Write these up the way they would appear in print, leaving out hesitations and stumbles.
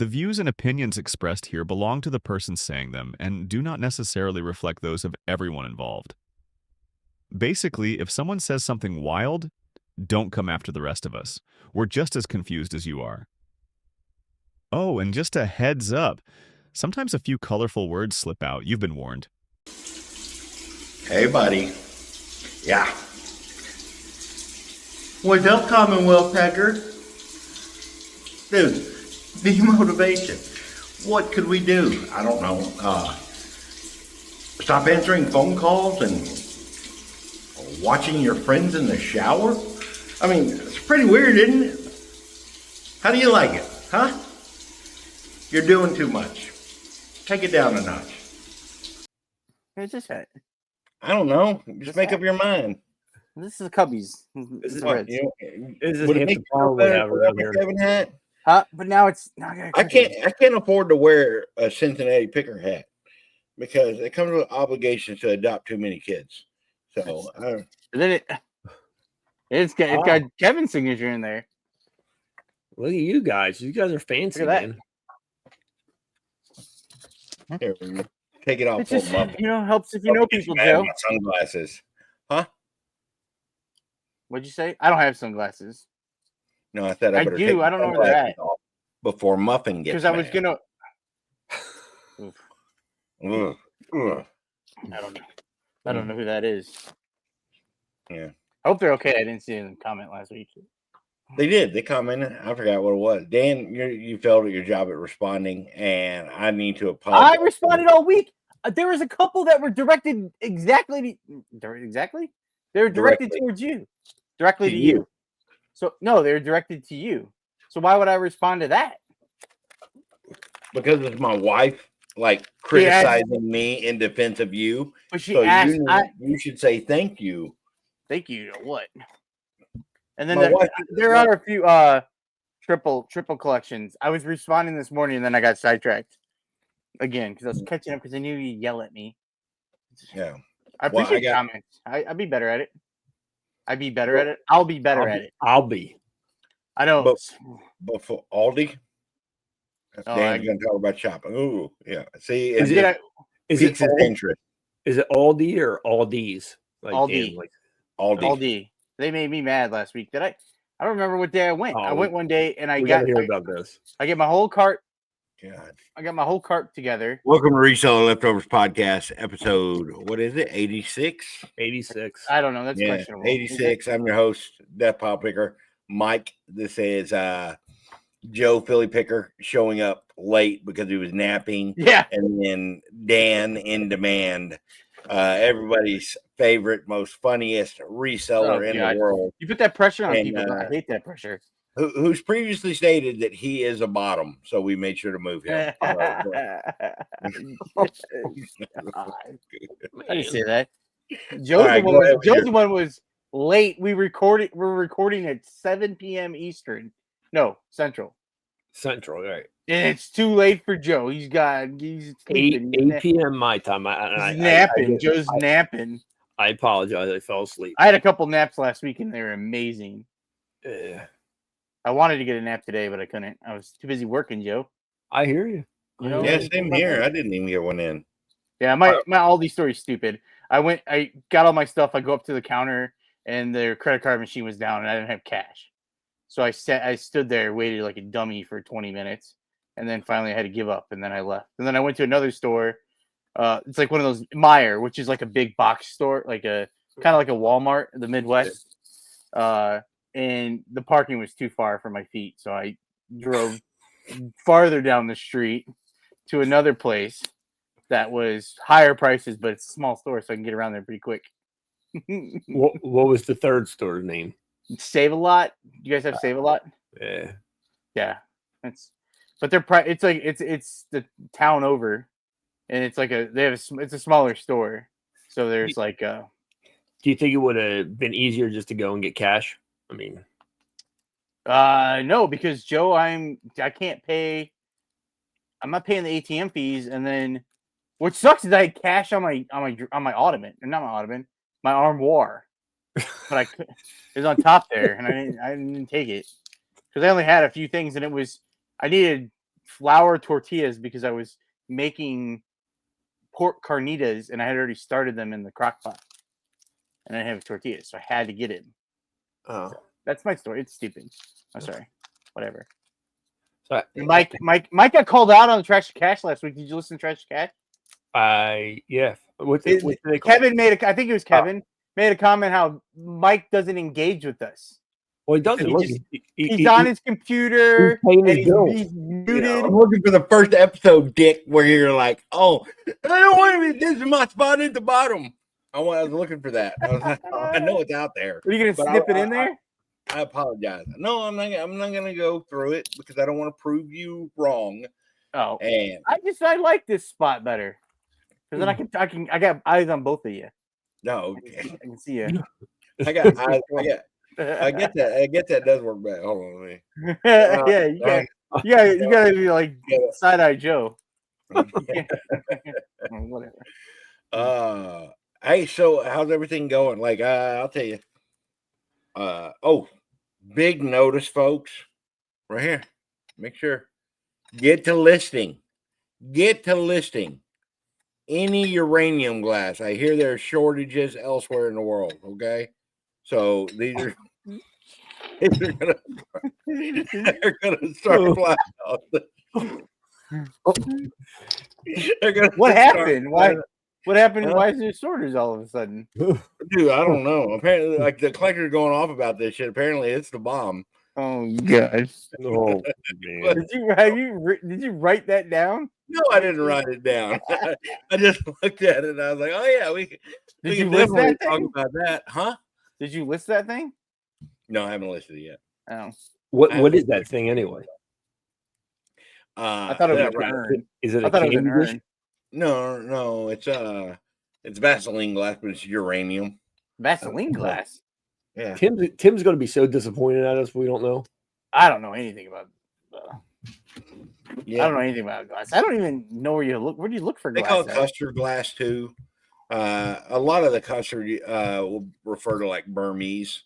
The views and opinions expressed here belong to the person saying them and do not necessarily reflect those of everyone involved. Basically, if someone says something wild, don't come after the rest of us. We're just as confused as you are. Oh, and just a heads up, sometimes a few colorful words slip out. You've been warned. Hey, buddy. Yeah. What's up, Commonwealth Pecker? Dude, demotivation. What could we do? I don't know. Stop answering phone calls and watching your friends in the shower? I mean, it's pretty weird, isn't it? How do you like it, huh? You're doing too much. Take it down a notch. It's just that. I don't know. Just make up your mind. This is the Cubbies. This is Reds. Would it make you feel better if we wear a Kevin hat? But now it's not. I can't afford to wear a Cincinnati Picker hat because it comes with obligations to adopt too many kids. So then it's got Kevin's signature in there. Look at you guys. You guys are fancy, man. Here, take it off. It just, helps if you know people, Joe. Sunglasses. Huh? What'd you say? I don't have sunglasses. No, I said I better do. I don't know where they're at. Before Muffin gets because I was gonna. I don't know who that is. Yeah. I hope they're okay. I didn't see them comment last week. They did. They commented. I forgot what it was. Dan, you failed at your job at responding, and I need to apologize. I responded all week. There was a couple that were directed exactly. They were directed towards you. Directly to you. So, no, they were directed to you. So why would I respond to that? Because it's my wife, criticizing me in defense of you. But she asked, you should say thank you. Thank you to what? And then there are a few triple collections. I was responding this morning, and then I got sidetracked again because I was catching up because I knew you'd yell at me. Yeah. I appreciate comments. I'd be better at it. I'll be better at it. I know. But for Aldi, Dan's going to talk about shopping. Ooh, yeah. See, is it Aldi or Aldi's? Aldi. Aldi. They made me mad last week. I don't remember what day I went. I went one day and I got. Hear about this. I get my whole cart. God. I got my whole cart together. Welcome to Reseller Leftovers Podcast, episode, what is it, 86? 86. I don't know. That's questionable. 86. I'm your host, Death Pile Picker. Mike, this is Joe Philly Picker showing up late because he was napping. Yeah. And then Dan in demand. Everybody's favorite, most funniest reseller in the world. You put that pressure on people. I hate that pressure. Who's previously stated that he is a bottom, so we made sure to move him. I didn't say that. Joe's one was late. We're recording at 7 p.m. Eastern. No, Central. Central, right. And it's too late for Joe. He's 8 p.m. my time. He's napping. Joe's napping. I apologize. I fell asleep. I had a couple naps last week, and they were amazing. Yeah. I wanted to get a nap today, but I couldn't. I was too busy working, Joe. I hear you. Yeah, same here. I didn't even get one in. Yeah, my Aldi story's stupid. I got all my stuff. I go up to the counter, and their credit card machine was down, and I didn't have cash. So I stood there, waited like a dummy for 20 minutes, and then finally I had to give up, and then I left. And then I went to another store. It's like one of those Meijer, which is like a big box store, like a kind of like a Walmart in the Midwest. And the parking was too far for my feet, so I drove farther down the street to another place that was higher prices, but it's a small store, so I can get around there pretty quick. What was the third store's name? Save a Lot. You guys have Save a Lot? Yeah. But it's like it's the town over, and it's like it's a smaller store, so there's like. Do you think it would have been easier just to go and get cash? I mean, no, because Joe, I can't pay. I'm not paying the ATM fees, and then what sucks is I had cash on my ottoman, or not my ottoman, my armoire, but it was on top there, and I didn't take it because I only had a few things, and I needed flour tortillas because I was making pork carnitas and I had already started them in the crock pot. And I didn't have tortillas, so I had to get it. Oh, That's my story. It's stupid. I'm sorry. Whatever. so Mike got called out on the Trash to Cash last week. Did you listen to Trash to Cash? yeah. What did they call? Kevin I think it was Kevin, made a comment how Mike doesn't engage with us. Well, he doesn't. Look, He's on his computer he's paying his and bills. he's muted. I'm looking for the first episode, Dick, where you're like, "Oh, I don't want to be. This is my spot at the bottom." I was looking for that. I was like, I know it's out there. Are you gonna But snip it in there? I apologize. No, I'm not gonna go through it because I don't want to prove you wrong. Oh, And I like this spot better because then I got eyes on both of you. no, I can see you. I got eyes. I get that. I get that does work better. Hold on, me. Yeah, you gotta be like Side Eye Joe. Whatever. Hey, so how's everything going? Like, I'll tell you. Big notice, folks. Right here. Make sure. Get to listing. Any uranium glass. I hear there are shortages elsewhere in the world. Okay, so they're gonna start flying out. What happened? What happened? Why is there shortage all of a sudden? Dude, I don't know. Apparently, like the collector's going off about this shit. Apparently, it's the bomb. Oh gosh! Oh, man. Did you write that down? No, I didn't write it down. I just looked at it and I was like, "Oh yeah, we can definitely talk about that, huh?" Did you list that thing? No, I haven't listed it yet. Oh, What is that thing anyway? I thought it was an urn. Is it? I thought it was an urn. No, it's Vaseline glass, but it's uranium. Vaseline glass. Yeah. Tim's going to be so disappointed at us. We don't know. I don't know anything about. Yeah. I don't know anything about glass. I don't even know where you look. Where do you look for glass? They call it custard glass too. A lot of the custard will refer to like Burmese,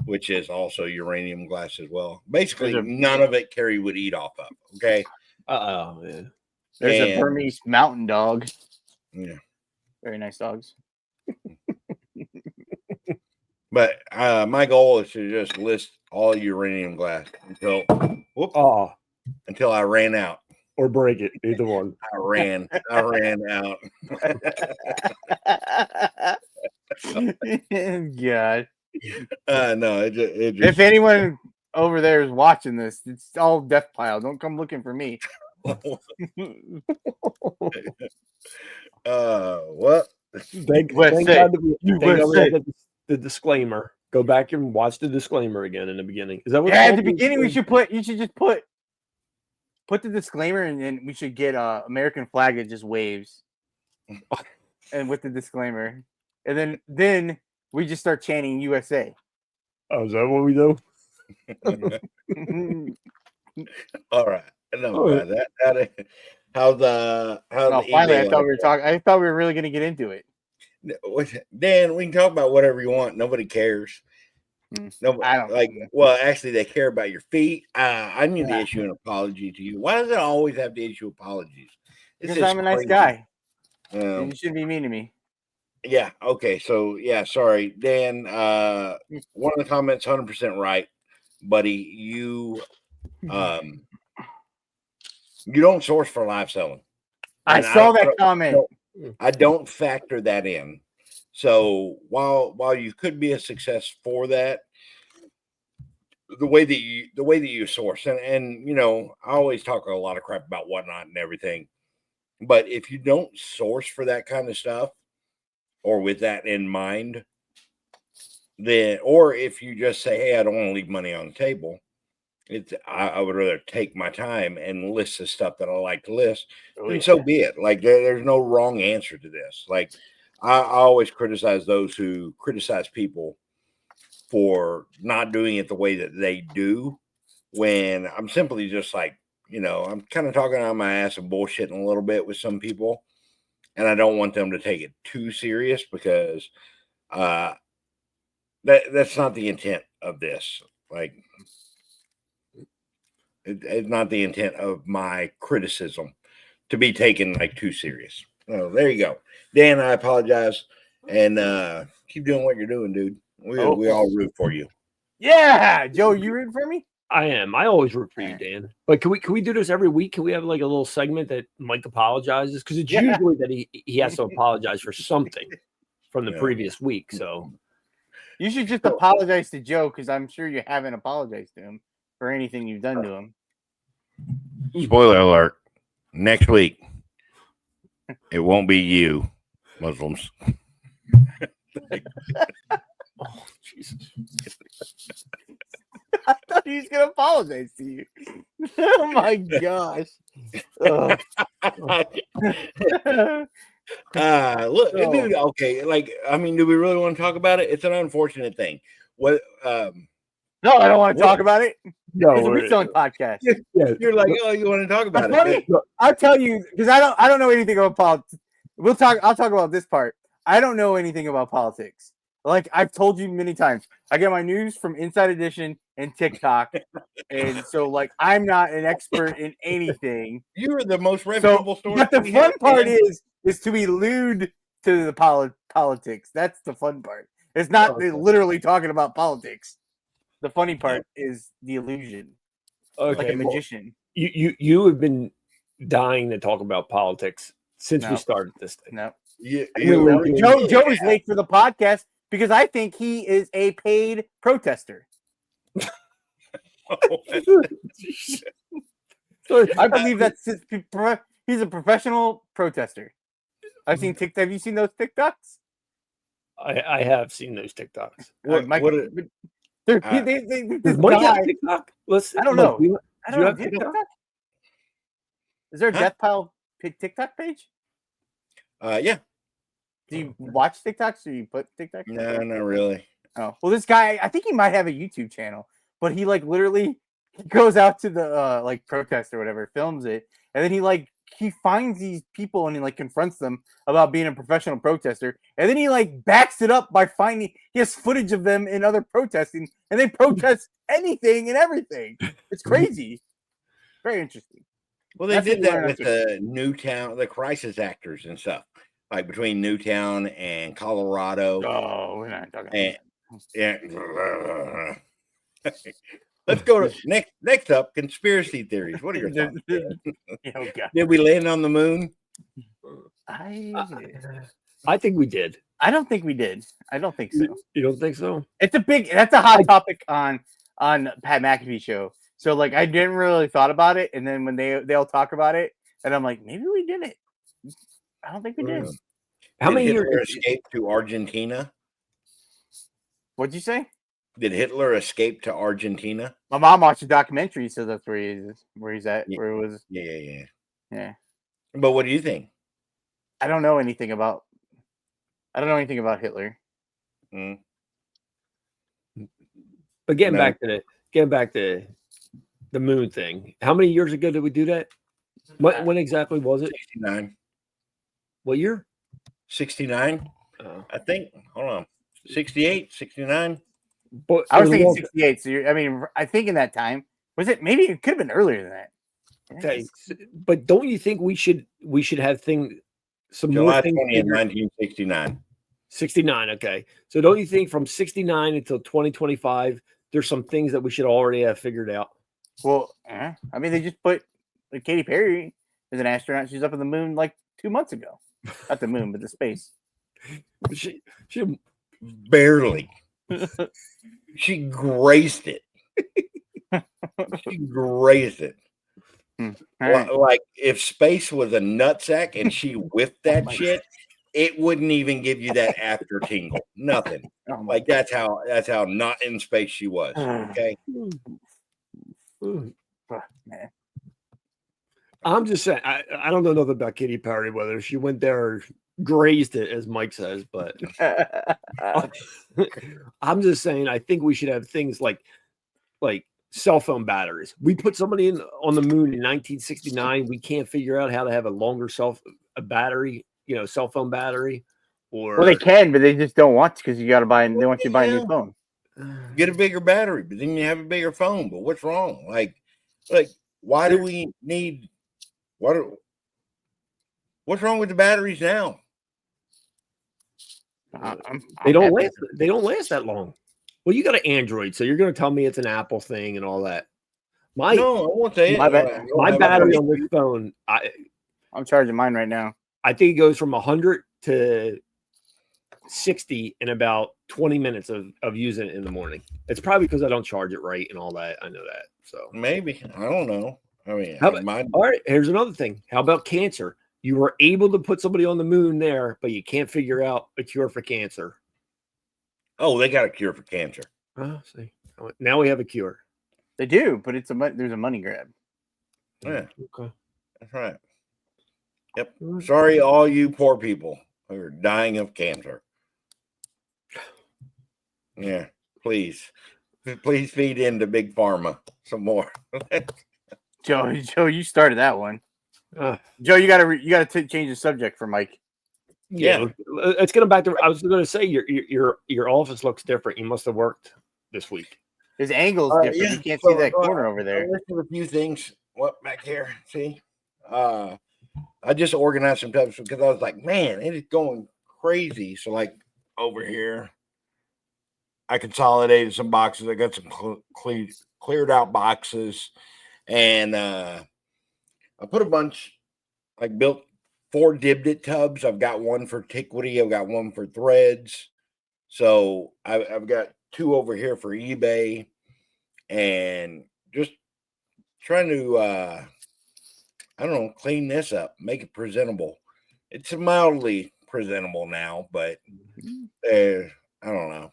which is also uranium glass as well. Basically, none of it Carrie would eat off of. Okay. Oh man. There's a Burmese mountain dog. Yeah. Very nice dogs. But my goal is to just list all uranium glass until I ran out. Or break it, either one. I ran out. God. No, it just If anyone over there is watching this, it's all death pile. Don't come looking for me. What? Thank God that the disclaimer. Go back and watch the disclaimer again in the beginning. Is that what? Yeah, at the beginning you should just put the disclaimer, and then we should get American flag that just waves, and with the disclaimer, and then we just start chanting USA. Oh, is that what we do? All right. No, finally, I thought we were really going to get into it. Dan, we can talk about whatever you want. Nobody cares. No, I don't like. Well, actually, they care about your feet. I need to issue an apology to you. Why does it always have to issue apologies? Because I'm a nice guy. And you shouldn't be mean to me. Yeah. Okay. So yeah. Sorry, Dan. One of the comments, 100% right, buddy. You don't source for live selling. I saw that comment. I don't factor that in. So while you could be a success for that, the way that you source and you know, I always talk a lot of crap about whatnot and everything, but if you don't source for that kind of stuff or with that in mind, then or if you just say, hey, I don't want to leave money on the table, I would rather take my time and list the stuff that I like to list, and so be it. Like there's no wrong answer to this. Like I always criticize those who criticize people for not doing it the way that they do, when I'm simply just like, you know, I'm kind of talking out my ass and bullshitting a little bit with some people, and I don't want them to take it too serious because that's not the intent of this. Like, It's not the intent of my criticism to be taken like too serious. Oh, there you go. Dan, I apologize. And keep doing what you're doing, dude. We all root for you. Yeah, Joe, you rooting for me? I am. I always root for you, Dan. But can we do this every week? Can we have like a little segment that Mike apologizes? Because it's usually that he has to apologize for something from the previous week. So you should just apologize to Joe, because I'm sure you haven't apologized to him for anything you've done to him. Spoiler alert. Next week, it won't be you, Muslims. oh, Jesus. I thought he was going to apologize to you. Oh, my gosh. Look, dude, okay. Like, I mean, do we really want to talk about it? It's an unfortunate thing. What? No, I don't want to talk about it. No, it's a reselling podcast. You're like, oh, you want to talk about it? I'll tell you, because I don't know anything about politics. I'll talk about this part. I don't know anything about politics. Like I've told you many times, I get my news from Inside Edition and TikTok, and so like I'm not an expert in anything. You're the most reputable story. But the fun part is to allude to the politics. That's the fun part. It's not literally talking about politics. The funny part is the illusion, like a magician. Well, you have been dying to talk about politics since we started this thing. No, Joe is late for the podcast because I think he is a paid protester. I believe he's a professional protester. I've seen TikTok. Have you seen those TikToks? I have seen those TikToks. This guy, TikTok? I don't know. I don't know. TikTok? Is there a Death Pile TikTok page? Yeah. Do you watch TikToks or you put TikTok? No, not really. Oh, well, this guy, I think he might have a YouTube channel, but he like literally goes out to the like protest or whatever, films it, and then he finds these people and he like confronts them about being a professional protester, and then he like backs it up by he has footage of them in other protesting, and they protest anything and everything. It's crazy. Very interesting. Well, they did that with the Newtown, the crisis actors and stuff, like between Newtown and Colorado. Oh, we're not talking about Let's go to next up, conspiracy theories. What are your thoughts? Did we land on the moon? I think we did. I don't think we did. I don't think so. You don't think so? That's a hot topic on Pat McAfee show. So like I didn't really thought about it, and then when they'll talk about it, and I'm like, maybe we did it. I don't think we did. How many years escaped to Argentina? What'd you say? Did Hitler escape to Argentina? My mom watched a documentary, so that's where he's at. Yeah. Where it was. Yeah. But what do you think? I don't know anything about Hitler. Mm. But getting back to the moon thing. How many years ago did we do that? When exactly was it? 69. What year? 69. I think. Hold on. 68, 69. But I was thinking 68. So I think in that time was it? Maybe it could have been earlier than that. Okay, but don't you think we should have some July more things 20th, 1969. 69. Okay, so don't you think from 69 until 2025, there's some things that we should already have figured out? Well, they just put Katy Perry as an astronaut. She's up in the moon like 2 months ago. Not the moon, but the space. She barely. She grazed it. She grazed it. Like if space was a nutsack and she whiffed that shit, it wouldn't even give you that after tingle. Nothing. Like that's how not in space she was. Okay. I'm just saying. I don't know nothing about Katy Perry, whether she went there or grazed it, as Mike says, but I'm just saying. I think we should have things like cell phone batteries. We put somebody on the moon in 1969. We can't figure out how to have a longer cell phone battery. Or well, they can, but they just don't want to because you got to buy. They want you to buy a new phone. Get a bigger battery, but then you have a bigger phone. But what's wrong? Like, Like, why do we need what's wrong with the batteries now? They don't last. They don't last that long. Well, you got an Android, so you're going to tell me it's an Apple thing and all that. No, I won't say My my battery on this phone, I'm charging mine right now. I think it goes from 100 to 60 in about 20 minutes of using it in the morning. It's probably because I don't charge it right and all that. I know that. So maybe. I don't know. I mean, all right, here's another thing. How about cancer? You were able to put somebody on the moon there, but you can't figure out a cure for cancer. Oh, they got a cure for cancer. Oh, see. Now we have a cure. They do, but there's a money grab. Yeah. Okay. That's right. Yep. Sorry, all you poor people who are dying of cancer. Yeah. Please feed into Big Pharma some more. Joe, you started that one. Joe, you gotta change the subject for Mike. Yeah. Let's get him back to. I was going to say your office looks different. You must have worked this week. His angle's different. Yeah. You can't see that corner over there. There's a few things. What back here? See, I just organized some stuff because I was like, man, it is going crazy. So like over here, I consolidated some boxes. I got some cleared out boxes, and I put a bunch. Like built 4 Dibdit tubs. I've got one for Tiquity. I've got one for Threads. So I've got 2 over here for eBay, and just trying to I don't know, clean this up, make it presentable. It's mildly presentable now, but I don't know.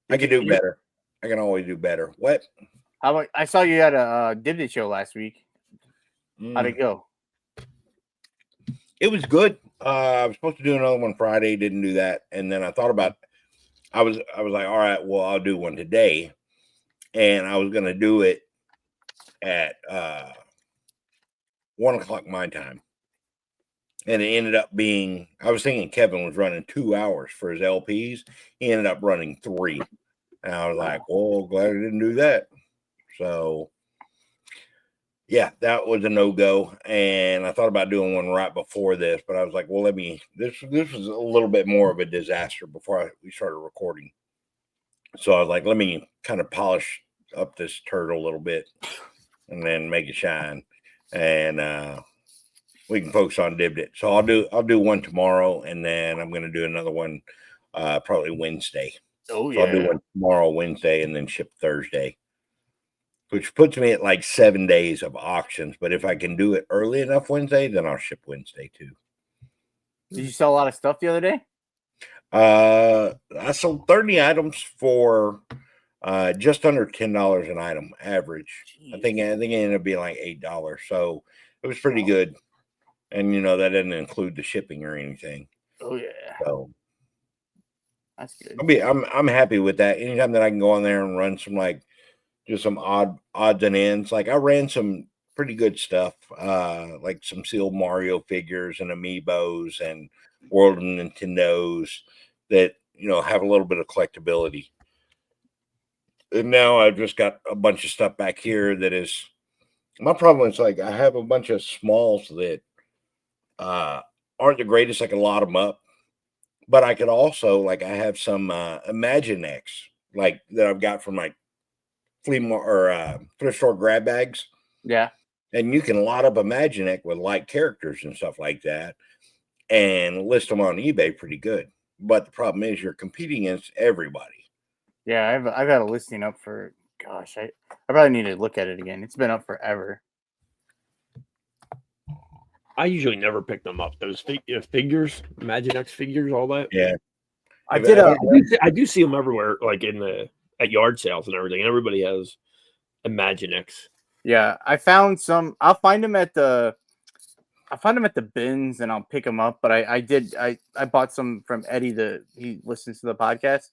I can do better. I can always do better. What? I saw you at a Dibdit show last week. How'd it go? It was good. I was supposed to do another one Friday, didn't do that, and then I thought about. I was like, all right, well, I'll do one today, and I was going to do it at 1:00 my time, and it ended up being. I was thinking Kevin was running 2 hours for his LPs. He ended up running 3, and I was like, well, glad I didn't do that. So. Yeah, that was a no-go, and I thought about doing one right before this, but I was like, well, this was a little bit more of a disaster before we started recording. So I was like, let me kind of polish up this turd a little bit and then make it shine, and we can focus on Dibdit. So I'll do one tomorrow, and then I'm going to do another one probably Wednesday. Oh, so I'll do one tomorrow, Wednesday, and then ship Thursday. Which puts me at like 7 days of auctions. But if I can do it early enough Wednesday, then I'll ship Wednesday too. Did you sell a lot of stuff the other day? I sold 30 items for just under $10 an item average. Jeez. I think it ended up being like $8. So it was pretty good. And that didn't include the shipping or anything. Oh yeah. So that's good. I'm happy with that. Anytime that I can go on there and run some just some odds and ends. Like I ran some pretty good stuff, like some sealed Mario figures and amiibos and World of Nintendos that have a little bit of collectability. And now I've just got a bunch of stuff back here that is my problem. Is like I have a bunch of smalls that aren't the greatest. I can lot them up, but I could also I have some Imaginex that I've got from flea or thrift store grab bags. Yeah. And you can lot up Imagineck with characters and stuff like that and list them on eBay pretty good. But the problem is you're competing against everybody. Yeah, I've got a listing up for gosh, I probably need to look at it again. It's been up forever. I usually never pick them up. Those figures, Imaginex figures, all that. Yeah. I do see them everywhere, like at yard sales and everything. Everybody has Imaginex. Yeah, I found some. I'll find them at the bins and I'll pick them up. But I bought some from Eddie. He listens to the podcast.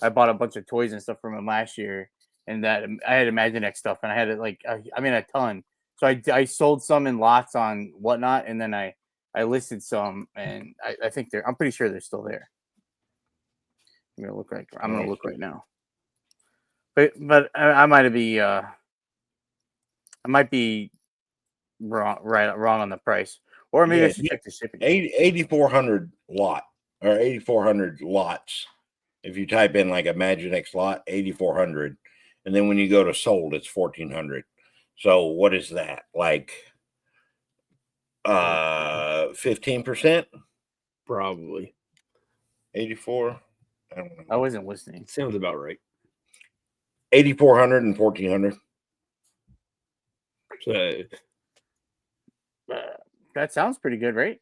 I bought a bunch of toys and stuff from him last year, and that I had Imaginex stuff, and I had it a ton. So I sold some in lots on Whatnot, and then I listed some, and I think I'm pretty sure they're still there. I'm gonna look right now. But I might be I might be wrong on the price, or maybe I should check the shipping. 8,400 lot or 8,400 lots. If you type in like Imaginext lot, 8,400, and then when you go to sold, it's 1,400. So what is that? Like 15%? Probably 84. I don't know. I wasn't listening. Sounds about right. 8,400 and 1,400. So, That sounds pretty good, right?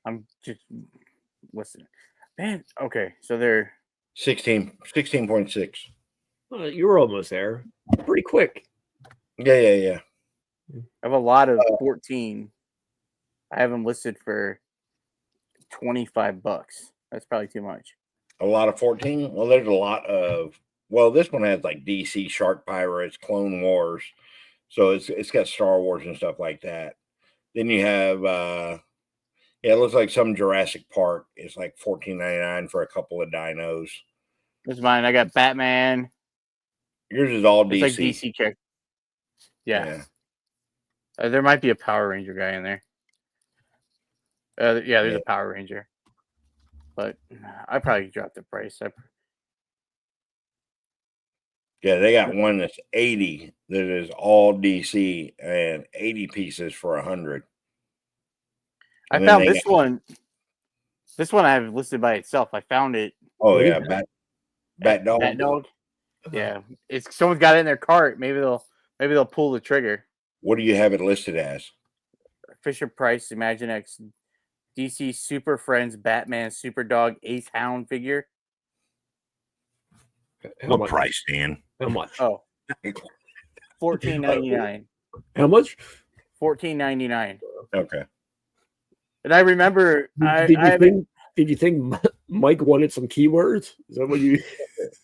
I'm just listening. Man, okay, so they're 16.6. you were almost there. Pretty quick. Yeah. I have a lot of 14. I have them listed for $25. That's probably too much. A lot of 14. Well, there's a lot of. Well, this one has like DC, Shark Pirates, Clone Wars, so it's got Star Wars and stuff like that. Then you have it looks like some Jurassic Park. It's like $14.99 for a couple of dinos. This is mine. I got Batman. Yours is all DC. It's like DC character. Yeah. There might be a Power Ranger guy in there. There's a Power Ranger. But I probably dropped the price. Yeah, they got one that's 80 that is all DC and 80 pieces for 100. I found this one. This one I have listed by itself. I found it. Oh yeah, Bat Dog. Bat Dog. Yeah, it's someone's got it in their cart. Maybe they'll pull the trigger. What do you have it listed as? Fisher Price, Imaginext, DC Super Friends, Batman, Super Dog, Ace Hound figure. What price, Dan? How much? Oh, $14.99. How much? $14.99. Okay. And I remember, did you think Mike wanted some keywords? Is that what you?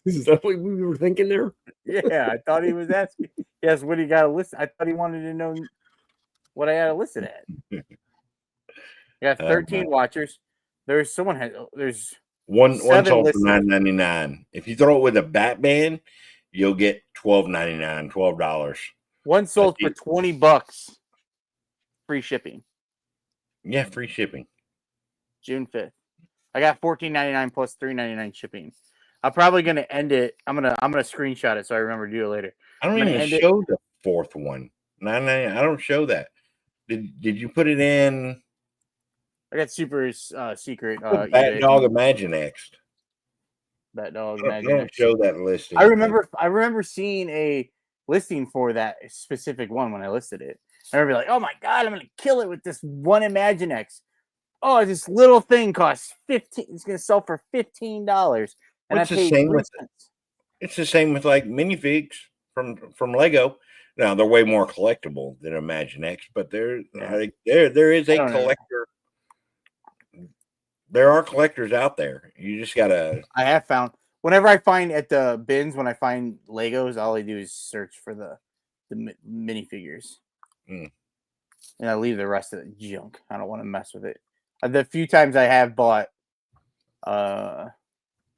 Is that what we were thinking there? Yeah, I thought he was asking. Yes, what he got to list. I thought he wanted to know what I had to list it at. I got 13 watchers. There's one sold for $9.99. If you throw it with a Batman, you'll get $12.99, $12. One sold for $20. Free shipping. Yeah, free shipping. June 5th. I got $14.99 plus $3.99 shipping. I'm probably gonna end it. I'm gonna screenshot it so I remember to do it later. I don't even show the fourth one. $9.99. I don't show that. Did you put it in? I got super secret. Bat Dog Imaginext. Bat Dog Imaginext. I don't show that listing. I remember seeing a listing for that specific one when I listed it. I remember like, oh my god, I'm gonna kill it with this one Imaginext. Oh, this little thing costs $15. It's gonna sell for $15, and I paid 3 cents. It's the same with like minifigs from Lego. Now they're way more collectible than Imaginext, but there is a collector. There are collectors out there. You just gotta. I have found whenever I find at the bins when I find Legos, all I do is search for the minifigures, and I leave the rest of the junk. I don't want to mess with it. The few times I have bought,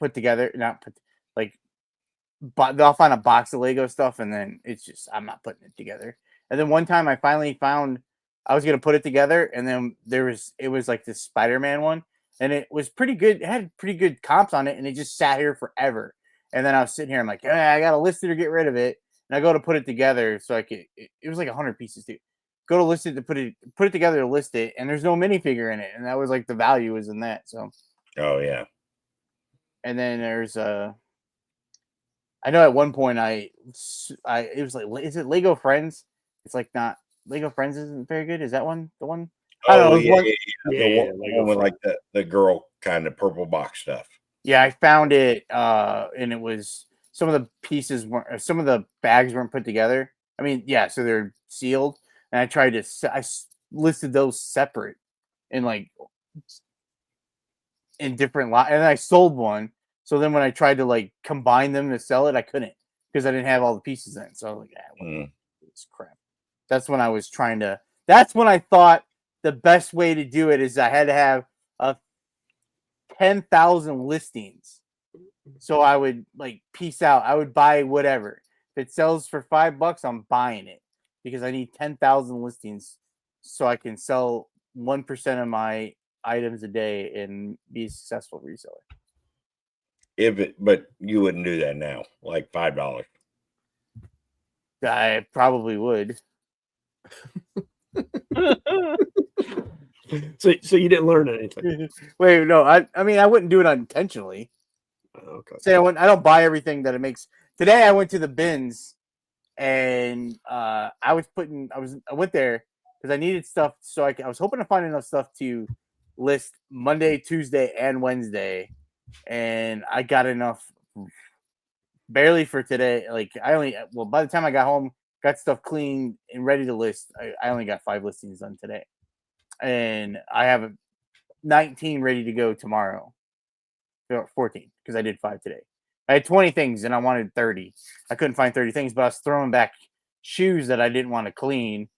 put together, I'll find a box of Lego stuff, and then it's just I'm not putting it together. And then one time I finally found I was gonna put it together, and then it was like this Spider-Man one. And it was pretty good. It had pretty good comps on it, and it just sat here forever. And then I was sitting here, I'm like, I got to list it or get rid of it. And I go to put it together, so I could. It was like 100 pieces, dude. Go to list it to put it together to list it, and there's no minifigure in it, and that was like the value was in that. So. Oh yeah. And then there's I know at one point it was like, is it Lego Friends? It's like not Lego Friends isn't very good. Is that one the one? I don't know. The one with like the girl kind of purple box stuff. Yeah, I found it, and it was some of the pieces some of the bags weren't put together. I mean, yeah, so they're sealed, and I listed those separate in different lots, and I sold one. So then when I tried to like combine them to sell it, I couldn't because I didn't have all the pieces in it. So I was like, it's crap. That's when I was trying to. That's when I thought. The best way to do it is I had to have 10,000 listings. So I would like piece out. I would buy whatever. If it sells for $5, I'm buying it. because I need 10,000 listings so I can sell 1% of my items a day and be a successful reseller. But you wouldn't do that now, like $5. I probably would. So you didn't learn anything. Wait, no, I mean I wouldn't do it unintentionally. Okay. Say I don't buy everything that it makes. Today I went to the bins and I went there because I needed stuff, so I was hoping to find enough stuff to list Monday, Tuesday, and Wednesday, and I got enough barely for today. Like by the time I got home, got stuff clean and ready to list, I only got 5 listings done today, and I have 19 ready to go tomorrow. 14 because I did 5 today. I had 20 things and I wanted 30. I couldn't find 30 things, but I was throwing back shoes that I didn't want to clean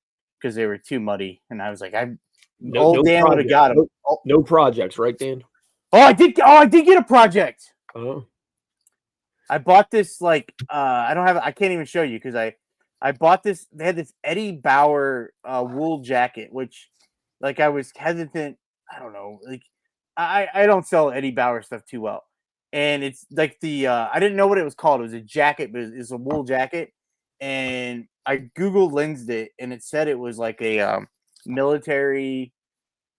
because they were too muddy. And I was like, Dan would have got them. No projects, right, Dan? Oh, I did get a project. Oh. I bought this I can't even show you because I bought this. They had this Eddie Bauer wool jacket, which I was hesitant. I don't know. I don't sell Eddie Bauer stuff too well. And it's I didn't know what it was called. It was a jacket, but it's a wool jacket. And I Googled lensed it and it said it was like a military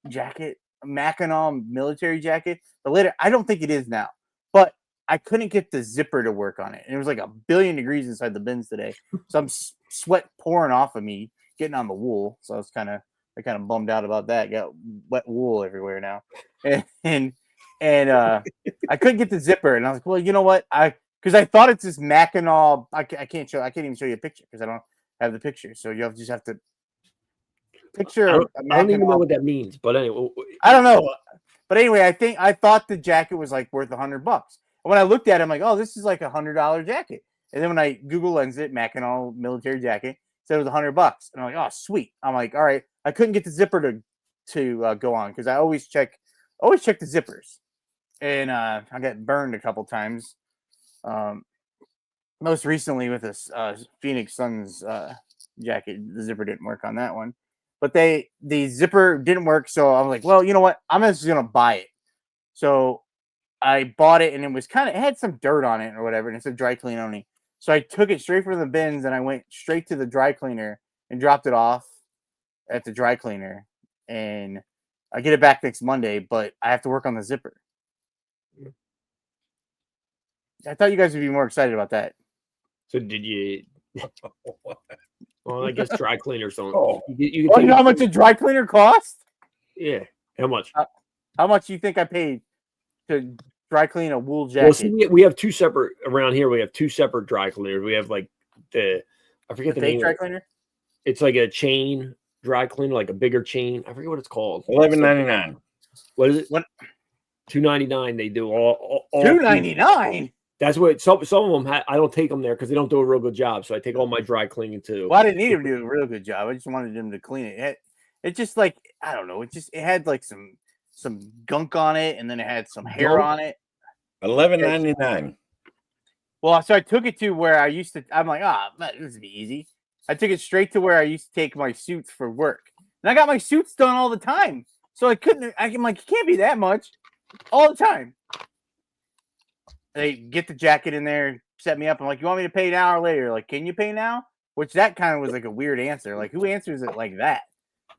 jacket, Mackinac military jacket. But later, I don't think it is now. But I couldn't get the zipper to work on it. And it was like 1 billion degrees inside the bins today. So I'm sweat pouring off of me getting on the wool. So I was kind of bummed out about that. Got wet wool everywhere now. And I couldn't get the zipper. And I was like, well, you know what? Because I thought it's this Mackinac. I can't even show you a picture because I don't have the picture. So you just have to picture. I don't even know what that means. But anyway, I don't know. But anyway, I thought the jacket was worth $100. And when I looked at it, I'm like, oh, this is like $100 jacket. And then when I Google lens it, Mackinac military jacket, said it was $100. And I'm like, oh, sweet. I'm like, all right. I couldn't get the zipper to go on because I always check the zippers. And I got burned a couple times. Most recently with this Phoenix Suns jacket, the zipper didn't work on that one. But the zipper didn't work, so I was like, well, you know what? I'm just gonna buy it. So I bought it, and it had some dirt on it or whatever, and it said dry clean only. So I took it straight from the bins, and I went straight to the dry cleaner and dropped it off at the dry cleaner. And I get it back next Monday, but I have to work on the zipper. I thought you guys would be more excited about that. So did you? Well, I guess dry cleaners don't. Oh. You know how much a dry cleaner costs? Yeah. How much? How much do you think I paid to dry clean a wool jacket? Well, see, we have 2 separate around here. We have 2 separate dry cleaners. We have I forget the name. Dry cleaner. It's like a chain dry cleaner, like a bigger chain. I forget what it's called. $11.99. What is it? What? $2.99. They do all $2.99. That's what some of them. I don't take them there because they don't do a real good job. So I take all my dry cleaning too. Well, I didn't need them to do a real good job. I just wanted them to clean it. It just I don't know. It had some gunk on it, and then it had some hair on it. $11.99. Well, so I took it to where I used to. I'm like, this would be easy. I took it straight to where I used to take my suits for work, and I got my suits done all the time. So I couldn't. I'm like, it can't be that much, all the time. They get the jacket in there, set me up. I'm like, you want me to pay now or later? Like, can you pay now? Which that kind of was like a weird answer. Like, who answers it like that?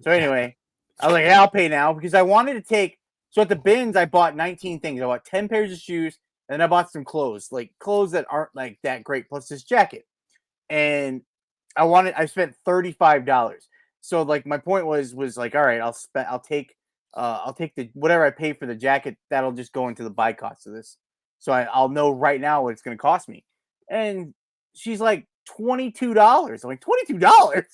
So anyway, I was like, yeah, I'll pay now because I wanted to take. So at the bins, I bought 19 things. I bought 10 pairs of shoes, and I bought some clothes, like clothes that aren't like that great, plus this jacket. And I spent $35. So like my point was like, all right, I'll take the whatever I pay for the jacket. That'll just go into the buy cost of this. So I'll know right now what it's going to cost me. And she's like, $22. I'm like, $22?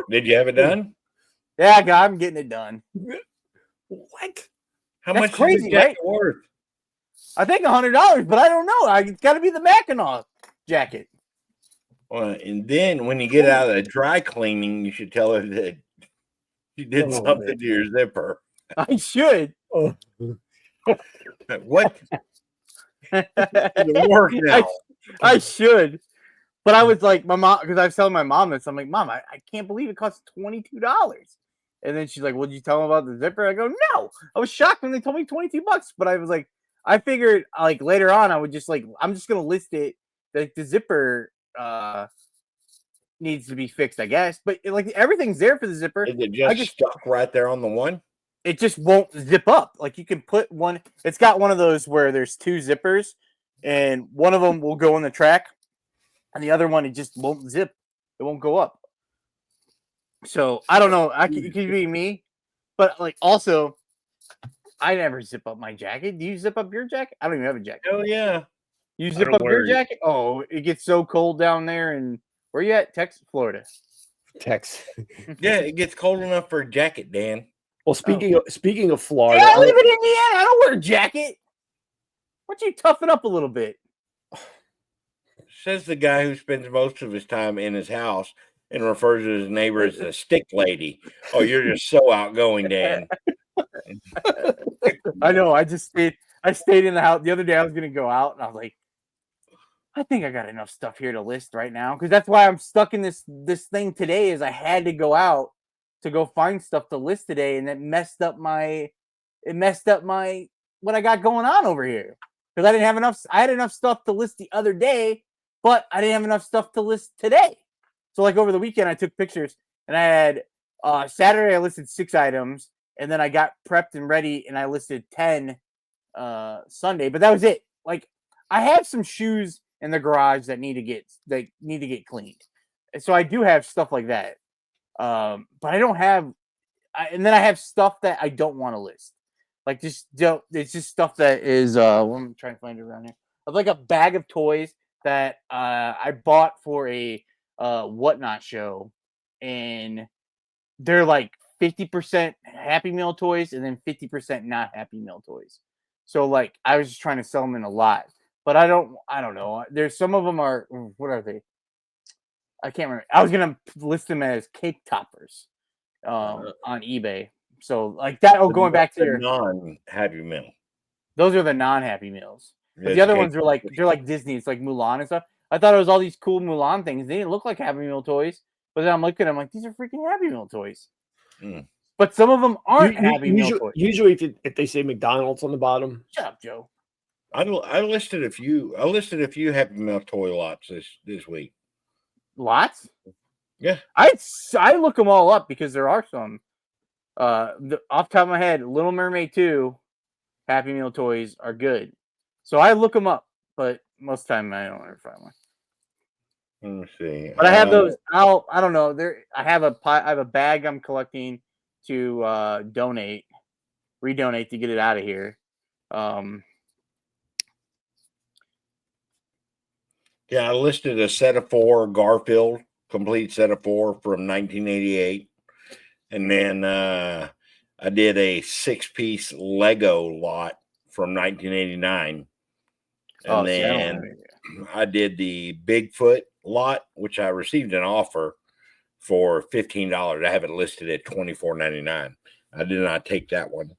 Did you have it done? Yeah, I'm getting it done. What? How That's much crazy, is the jacket worth? I think $100, but I don't know. It's got to be the Mackinac jacket. Well, and then when you get out of the dry cleaning, you should tell her that you did something to your zipper. I should. What? It work now. I should. But I was like, my mom, because I was telling my mom this. I'm like, Mom, I can't believe it costs $22. And then she's like, well, did you tell them about the zipper? I go, no. I was shocked when they told me $22. But I was like, I figured like later on, I would just like, I'm just going to list it. Like the zipper needs to be fixed, I guess. But like everything's there for the zipper. Is it just stuck right there on the one? It just won't zip up. Like you can put one, it's got one of those where there's two zippers and one of them will go in the track and the other one, it just won't zip. It won't go up. So I don't know. It could be me, but like also, I never zip up my jacket. Do you zip up your jacket? I don't even have a jacket. Oh yeah. You zip up your jacket? Oh, it gets so cold down there. And where you at? Texas, Florida. Texas. Yeah, it gets cold enough for a jacket, Dan. Well, speaking of Florida, Yeah, I live in Indiana. I don't wear a jacket. Why don't you toughen up a little bit? Says the guy who spends most of his time in his house and refers to his neighbor as a stick lady. Oh, you're just so outgoing, Dan. I know. I stayed in the house the other day. I was gonna go out, and I was like, I think I got enough stuff here to list right now, because that's why I'm stuck in this thing today. Is I had to go out to go find stuff to list today, and it messed up my what I got going on over here, because I didn't have enough. I had enough stuff to list the other day, but I didn't have enough stuff to list today. So like over the weekend, I took pictures, and I had Saturday I listed 6 items, and then I got prepped and ready, and I listed 10 Sunday. But that was it. Like I have some shoes in the garage that need to get cleaned, and so I do have stuff like that. But I don't have, and then I have stuff that I don't want to list. Like just don't. It's just stuff that is. I'm trying to find it around here. I have like a bag of toys that I bought for a whatnot show, and they're like 50% Happy Meal toys and then 50% not Happy Meal toys. So like I was just trying to sell them in a lot, but I don't know. There's some of them are, what are they? I can't remember. I was gonna list them as cake toppers on eBay. So like that. Oh, going back to your non-Happy Meal. Those are the non-Happy Meals. But the other ones are like they're like Disney. It's like Mulan and stuff. I thought it was all these cool Mulan things. They didn't look like Happy Meal toys. But then I'm looking at them like these are freaking Happy Meal toys. But some of them aren't Happy Meal toys. Usually, if they say McDonald's on the bottom. Shut up, Joe. I listed a few. I listed a few Happy Meal toy lots this week. Lots? Yeah. I look them all up because there are some. Off the top of my head, Little Mermaid 2 Happy Meal toys are good. So I look them up, but most of the time I don't ever find one. Let me see. But I have those. I don't know. I have a bag I'm collecting to redonate to get it out of here. Yeah, I listed a set of 4 Garfield, complete set of 4 from 1988. And then I did a 6-piece Lego lot from 1989. And then I did the Bigfoot lot, which I received an offer for $15. I have it listed at $24.99. I did not take that one.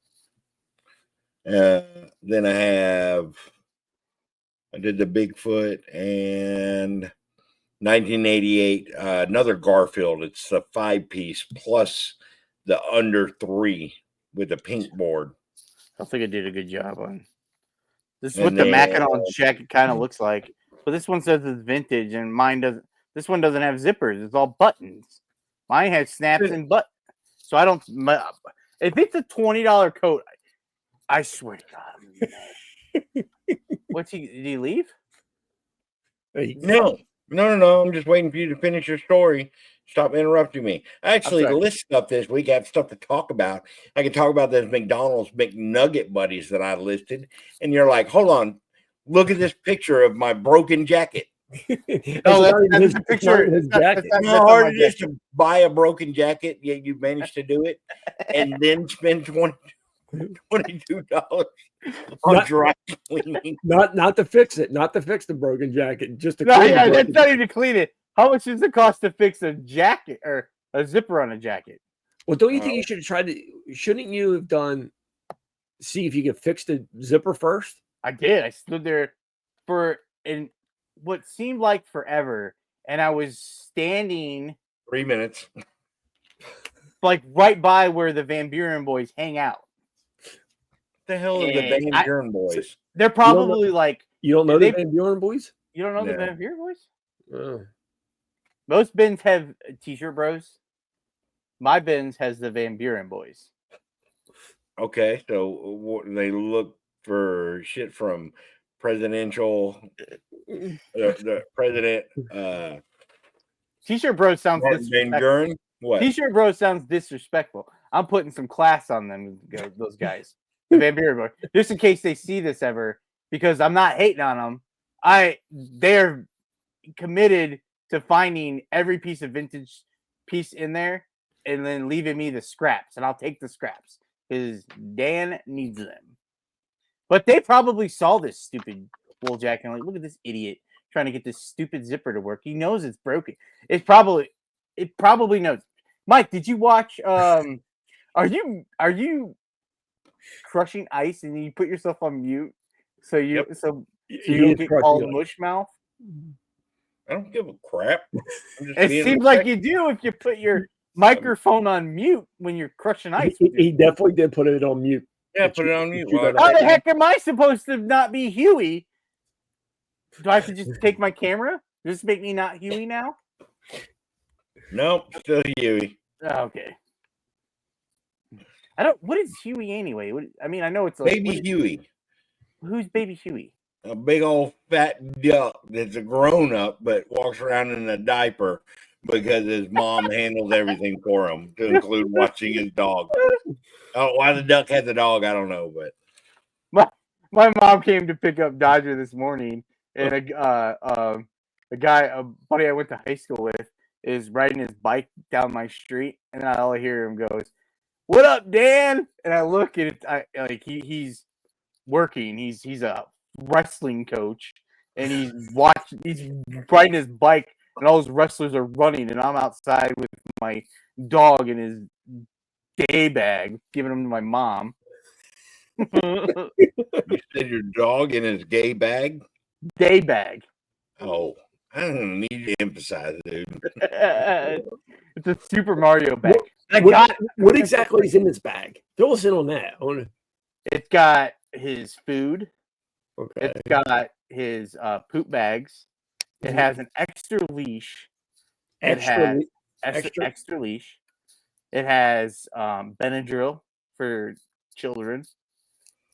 Then I did the Bigfoot and 1988, another Garfield. It's a 5-piece plus the under 3 with a pink board. I think I did a good job on. This is what the Mackinac jacket kind of looks like. But this one says it's vintage, and mine doesn't. This one doesn't have zippers. It's all buttons. Mine has snaps and buttons. So I don't. If it's a $20 coat, I swear to God. Did he leave? No. I'm just waiting for you to finish your story. Stop interrupting me. I actually list stuff this week. I have stuff to talk about. I can talk about those McDonald's McNugget buddies that I listed. And you're like, hold on. Look at this picture of my broken jacket. That's a picture of his jacket. How hard it is to buy a broken jacket, yet you managed to do it, and then spend $22 on dry cleaning. Not to fix it, not to fix the broken jacket, just to clean it. That's not even to clean it. How much does it cost to fix a jacket or a zipper on a jacket? Well, don't you think you should have tried to? Shouldn't you have done? See if you could fix the zipper first. I did. I stood there in what seemed like forever, and I was standing 3 minutes. like right by where the Van Buren boys hang out. The hell are the And Van Buren boys? They're probably like You don't know the Van Buren boys? you don't know the No. Van Buren boys? Oh. Most bins have t-shirt bros. My bins has the Van Buren boys. Okay, so they look for shit from presidential, the president, T-shirt bros sounds Van disrespectful. Buren. What? T-shirt bros sounds disrespectful. I'm putting some class on them, those guys. The Van Buren boys. Just in case they see this ever, because I'm not hating on them. They're committed to finding every piece of vintage piece in there and then leaving me the scraps, and I'll take the scraps because Dan needs them. But they probably saw this stupid wool jacket and like, look at this idiot trying to get this stupid zipper to work. He knows it's broken. It probably knows. Mike, did you watch? Are you crushing ice and you put yourself on mute so you don't get called mush mouth? I don't give a crap. It seems like you do if you put your microphone on mute when you're crushing ice. He definitely did put it on mute. Yeah, put it on mute. How the heck am I supposed to not be Huey? Do I have to just take my camera? Does this make me not Huey now? Nope, still Huey. Okay. What is Huey anyway? I know it's like Baby Huey. Who's Baby Huey? A big old fat duck that's a grown up but walks around in a diaper because his mom handles everything for him, to include watching his dog. Oh, why the duck has a dog, I don't know, but my mom came to pick up Dodger this morning, and a buddy I went to high school with is riding his bike down my street, and all I hear him goes, "What up, Dan?" And I look at it, he's working. He's a wrestling coach, and he's riding his bike, and all his wrestlers are running, and I'm outside with my dog in his day bag, giving him to my mom. You said your dog in his gay bag? Day bag. Oh, I don't need to emphasize, dude. It's a Super Mario bag. What exactly is in this bag? Fill us in on that. It's got his food. Okay. It's got his poop bags. It has an extra leash. Extra leash. It has Benadryl for children.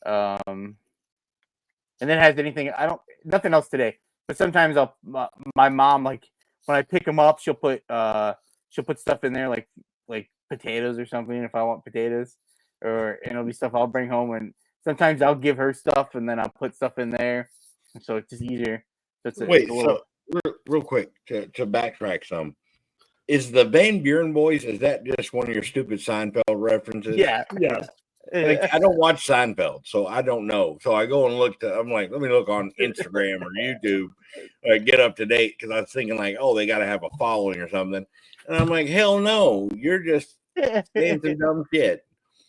And then it has nothing else today. But sometimes my mom, like when I pick them up, she'll put stuff in there like potatoes or something if I want potatoes, and it'll be stuff I'll bring home, and sometimes I'll give her stuff and then I'll put stuff in there, so it's just easier. Real quick to backtrack some, is the Van Buren boys? Is that just one of your stupid Seinfeld references? Yeah. Like, I don't watch Seinfeld, so I don't know. So I go and I'm like, let me look on Instagram or YouTube, get up to date, because I was thinking like, oh, they got to have a following or something. And I'm like, hell no, you're just saying some dumb shit.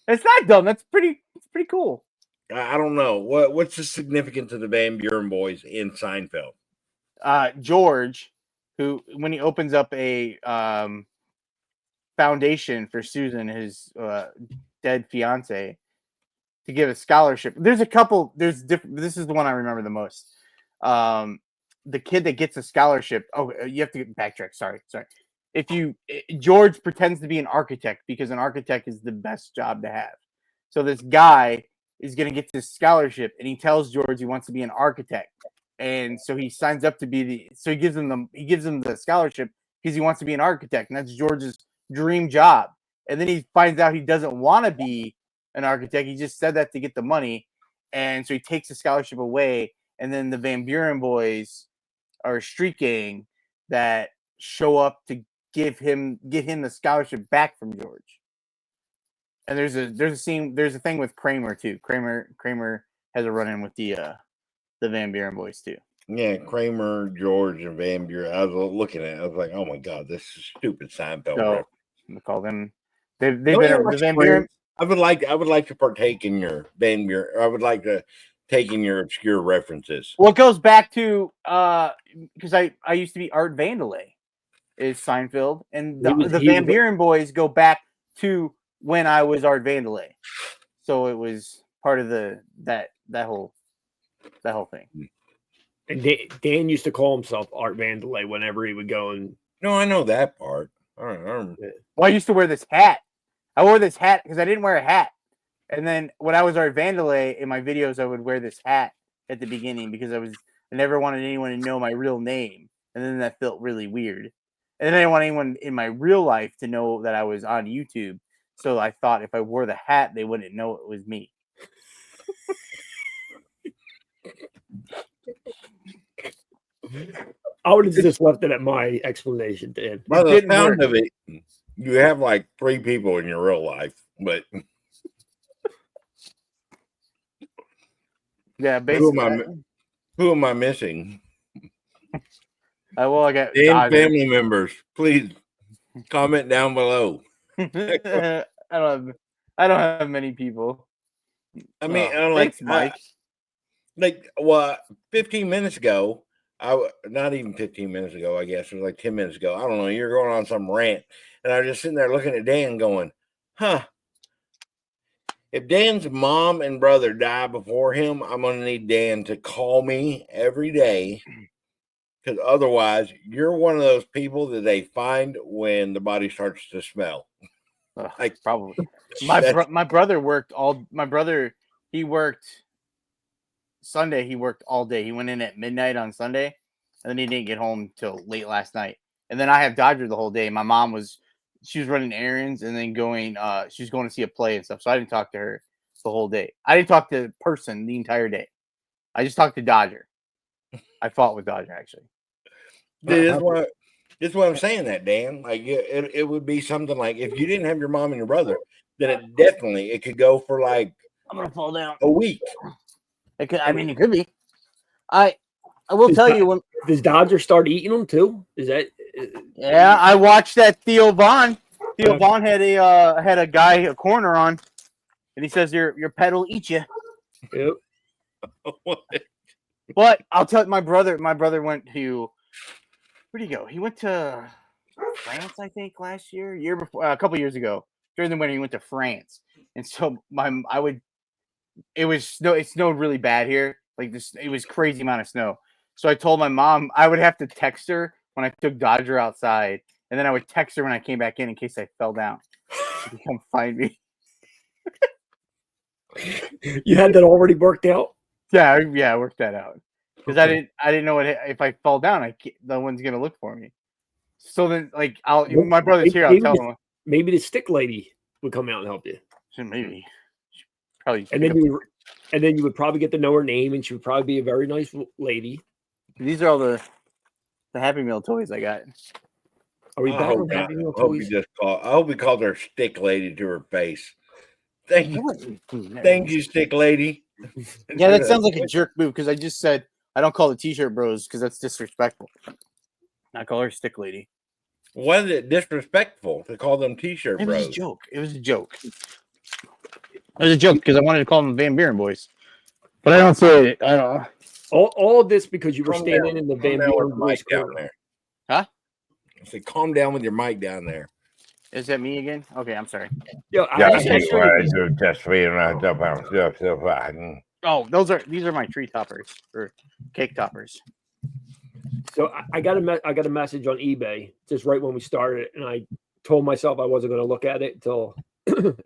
It's not dumb. It's pretty cool. I don't know what's the significance of the Van Buren boys in Seinfeld. George, who when he opens up a foundation for Susan, his dead fiance, to give a scholarship. There's a couple. There's different. This is the one I remember the most. The kid that gets a scholarship. Oh, you have to backtrack. Sorry. George pretends to be an architect because an architect is the best job to have. So this guy is going to get this scholarship, and he tells George he wants to be an architect, and so he signs up to be he gives him the scholarship because he wants to be an architect, and that's George's dream job. And then he finds out he doesn't want to be an architect. He just said that to get the money, and so he takes the scholarship away. And then the Van Buren boys are a street gang that show up to get him the scholarship back from George. And there's a thing with Kramer too. Kramer has a run-in with the Van Buren boys too. Yeah, Kramer, George, and Van Buren. I was looking at it. I was like, oh my god, this is stupid Seinfeld. So we call them. They've been the Van Buren. I would like to partake in your Van Buren. I would like to take in your obscure references. Well, it goes back to because I used to be Art Vandelay. is Seinfeld, and He was- the he Van was- Buren boys go back to when I was Art Vandelay. So it was part of that whole thing. And Dan used to call himself Art Vandelay whenever he would go and. No, I know that part. I don't. Well, I used to wear this hat. I wore this hat because I didn't wear a hat. And then when I was Art Vandelay in my videos, I would wear this hat at the beginning because I never wanted anyone to know my real name. And then that felt really weird. And then I didn't want anyone in my real life to know that I was on YouTube. So I thought if I wore the hat, they wouldn't know it was me. I would have just left it at my explanation, Dan. By the didn't sound work. of it, you have like 3 people in your real life, but Yeah, who basically. am I missing? Well, I got And Dodger. family members, please comment down below. I don't have many people. I mean, Thanks, Mike. 15 minutes ago, not even 15 minutes ago, I guess it was like 10 minutes ago. I don't know. You're going on some rant, and I was just sitting there looking at Dan, going, "Huh? If Dan's mom and brother die before him, I'm going to need Dan to call me every day, because otherwise, you're one of those people that they find when the body starts to smell." Like, Probably. My brother worked he worked Sunday. He worked all day. He went in at midnight on Sunday, and then he didn't get home till late last night. And then I have Dodger the whole day. My mom was running errands and then she was going to see a play and stuff. So I didn't talk to her the whole day. I didn't talk to the person the entire day. I just talked to Dodger. I fought with Dodger actually. This is what I'm saying, that Dan. Like it would be something like if you didn't have your mom and your brother, then it could go for like I'm gonna fall down. a week. It could be. I will tell you when. Does Dodger start eating them too? Is that? Yeah, I watched that Theo Vaughn. Theo Vaughn had a guy a corner on, and he says your pet will eat you. Yep. But I'll tell you, my brother went to, where'd he go? He went to France, I think, year before, a couple years ago. During the winter, he went to France, and so it snowed really bad here. Like this, it was crazy amount of snow. So I told my mom I would have to text her when I took Dodger outside, and then I would text her when I came back in case I fell down. She could come find me. You had that already worked out? Yeah, I worked that out because I didn't know if I fall down, no one's gonna look for me. So then, like, my brother's here. I'll tell him. Maybe the stick lady would come out and help you. Maybe. Probably. And then you would probably get to know her name, and she would probably be a very nice lady. These are all the Happy Meal toys I got. Are we I back hope on not. Happy Meal I hope toys? I hope he called her stick lady to her face. Thank you, stick lady. Yeah, that sounds like a jerk move because I just said I don't call the T-shirt bros because that's disrespectful. I call her stick lady. Was it disrespectful to call them T-shirt It bros? was a joke. It was a joke because I wanted to call them Van Buren boys, but I don't say it. I don't know. All of this because you were Calm standing down. in the Calm Van down with Buren the boys mic down corner. there. Huh? I said, calm down with your mic down there. Is that me again? Okay, I'm sorry. Yeah, Oh, these are my tree toppers or cake toppers. So I got a message on eBay just right when we started, and I told myself I wasn't going to look at it until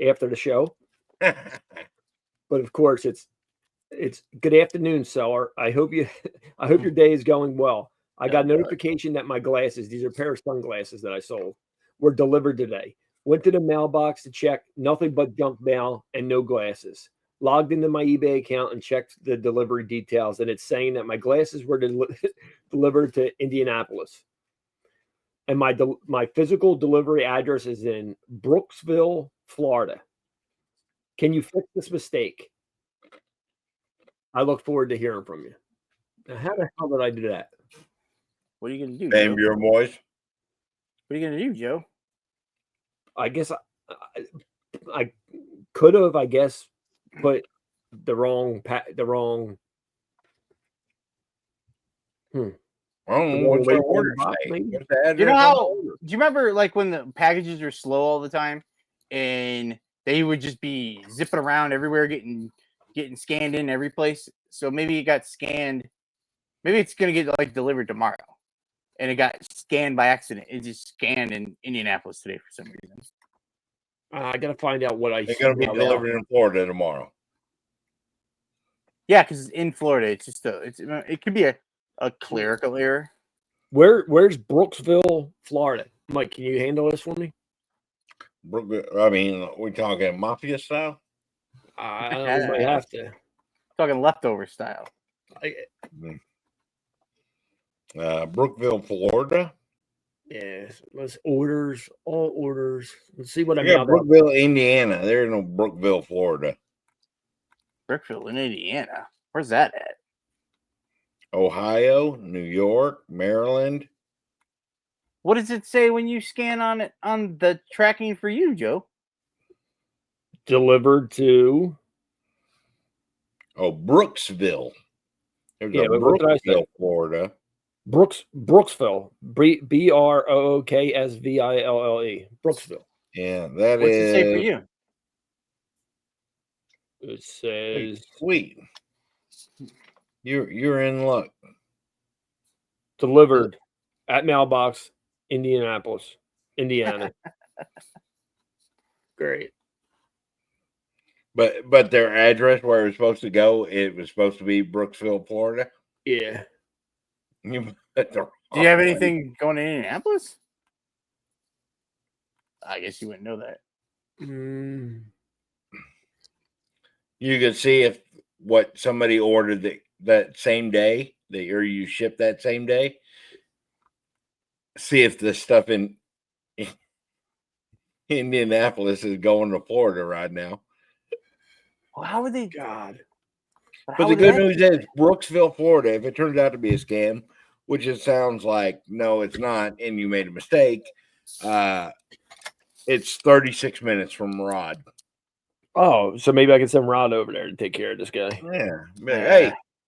after the show. But of course, it's good afternoon, seller. I hope your day is going well. I got notification that my glasses, these are a pair of sunglasses that I sold, were delivered today. Went to the mailbox to check, nothing but junk mail and no glasses. Logged into my eBay account and checked the delivery details, and it's saying that my glasses were delivered to Indianapolis. And my physical delivery address is in Brooksville, Florida. Can you fix this mistake? I look forward to hearing from you. Now, how the hell did I do that? What are you gonna do, Name Joe? your voice. What are you gonna do, Joe? I guess I could have, I guess, put the wrong. Well, I don't know Wanna what's wait the on order box, say. maybe? What's the address You know on the how? order? Do you remember like when the packages are slow all the time, and they would just be zipping around everywhere, getting scanned in every place? So maybe it got scanned. Maybe it's gonna get like delivered tomorrow, and it got scanned by accident. It just scanned in Indianapolis today for some reason. I gotta find out what I. They're going to be see. delivered in Florida tomorrow. Yeah, because in Florida, it's just it could be a clerical error. Where's Brooksville, Florida? Mike, can you handle this for me? I mean, we talking mafia style? We might have to. Talking leftover style. Brookville, Florida. Yes, let's all orders. Let's see what I Yeah, got. Brookville, Indiana. There's no Brookville, Florida. Brookville in Indiana. Where's that at? Ohio, New York, Maryland. What does it say when you scan on it on the tracking for you, Joe? Delivered to. Oh, Brooksville. There's Yeah, a but what did I say? Brooksville, Florida. Brooksville. Brooksville. Yeah, that What's is. it say for you? It says Sweet. You're in luck. delivered at mailbox, Indianapolis, Indiana. Great. But their address where it was supposed to go, it was supposed to be Brooksville, Florida. Yeah. Do Do you have anything going to Indianapolis? I guess you wouldn't know that. You could see if what somebody ordered that same day or you shipped that same day. See if the stuff in Indianapolis is going to Florida right now. Well, how would they? God. But the good news is Brooksville, Florida, if it turns out to be a scam, which it sounds like no, it's not, and you made a mistake, it's 36 minutes from Rod. Oh, so maybe I can send Rod over there to take care of this guy. Yeah.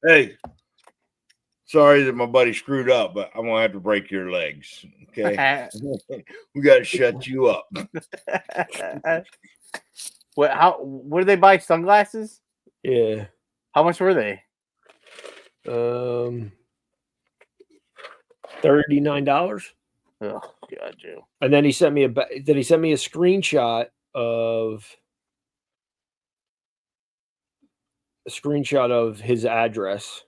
Hey. Sorry that my buddy screwed up, but I'm gonna have to break your legs. Okay. We gotta shut you up. Where did they buy sunglasses? Yeah. How much were they? $39. Oh God, Joe. And then he sent me a screenshot of his address.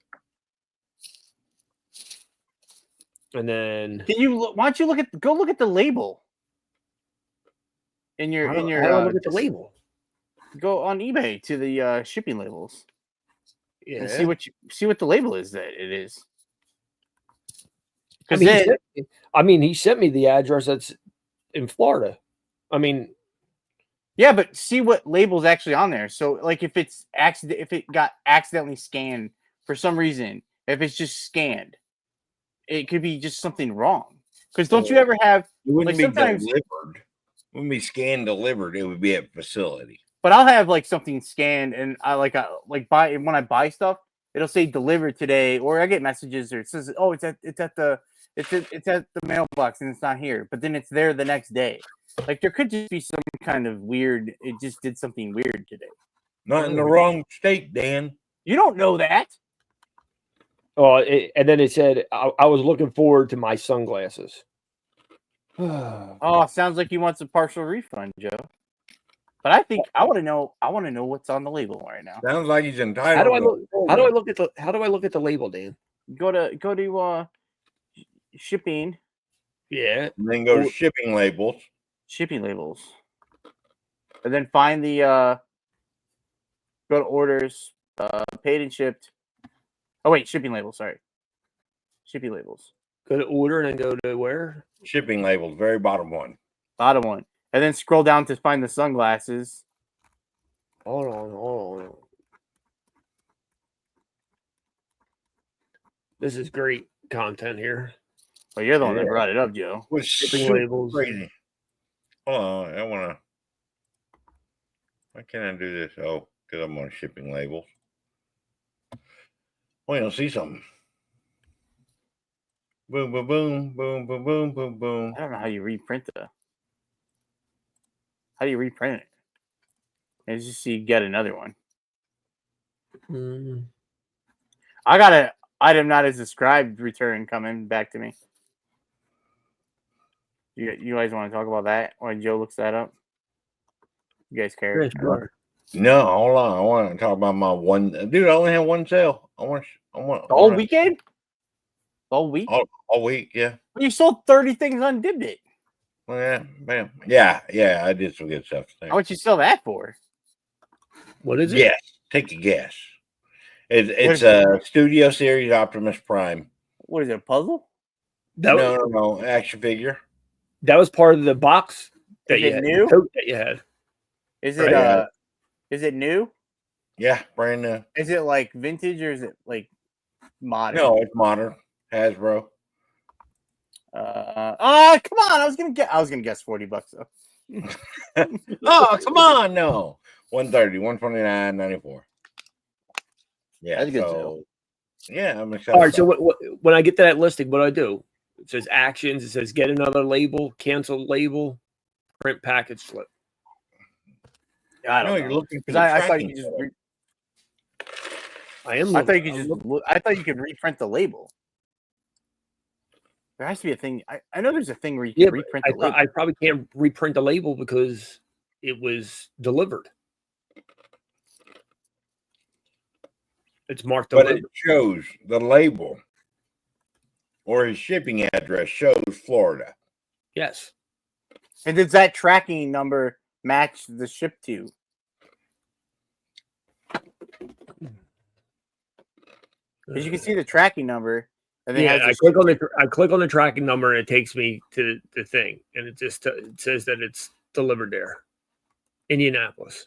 And then why don't you go look at the label in your how do I look at the label? Go on eBay to the shipping labels. Yeah. And see what the label is that it is. I mean, he sent me the address that's in Florida. I mean, yeah, but see what label's actually on there. So, like, if it got accidentally scanned for some reason, if it's just scanned, it could be just something wrong. Because don't you ever have? It wouldn't be sometimes delivered. It wouldn't be scanned delivered. It would be at facility. But I'll have like something scanned, and when I buy stuff, it'll say delivered today, or I get messages, or it says, oh, it's at the mailbox, and it's not here, but then it's there the next day. Like there could just be some kind of weird. It just did something weird today. Not in the wrong state, Dan. You don't know that. oh, and then it said I was looking forward to my sunglasses. Oh, sounds like you want some partial refund, Joe. But I think I want to know what's on the label right now. Sounds like he's entitled. How do I look at the label, Dan? Go to shipping. Yeah. And then go to shipping labels. Shipping labels. And then find the go to orders, paid and shipped. Oh wait, shipping labels, sorry. Shipping labels. Go to order and then go to where? Shipping labels, very bottom one. Bottom one. And then scroll down to find the sunglasses. Hold on. This is great content here. Well, you're the one that brought it up, Joe. With Shipping labels. Crazy. Hold on, why can't I do this? Oh, because I'm on shipping labels. Wait, I'll see something. Boom, boom, boom, boom, boom, boom, boom, boom. I don't know how you reprint How do you reprint it? It's just so you get another one. Mm. I got a item not as described return coming back to me. You guys want to talk about that while Joe looks that up? You guys care? Yes, sure. No, hold on. I want to talk about my one. Dude, I only have one sale. I want The whole weekend? The whole week? all week, yeah. You sold 30 things on Dibdit. Well, yeah, bam. Yeah, I did some good stuff there. How much you sell that for? What is it? Yes, take a guess. It's a Studio Series Optimus Prime. What is it, a puzzle? No, action figure. That was part of the box that Is you it had. new? The tote that you had. Is it Right. Is it new? Yeah, brand new. Is it like vintage or is it like modern? No, it's modern. Hasbro. Come on! I was gonna guess $40 though. Oh, come on, no. 130, 129, 94. Yeah, That's a good sale. Yeah, I'm excited. All right. So when I get to that listing, what do I do? It says actions. It says get another label, cancel label, print package slip. I don't know. You're looking for Because the I thought tracking you could just. code. I am. I thought you could just. I thought you could reprint the label. There has to be a thing. I know there's a thing where you can reprint the label. I probably can't reprint the label because it was delivered. It's marked But delivered. it shows the label or his shipping address shows Florida. Yes. And does that tracking number match the ship to? Because you can see the tracking number. And then I click on the tracking number and it takes me to the thing, and it just it says that it's delivered there, Indianapolis.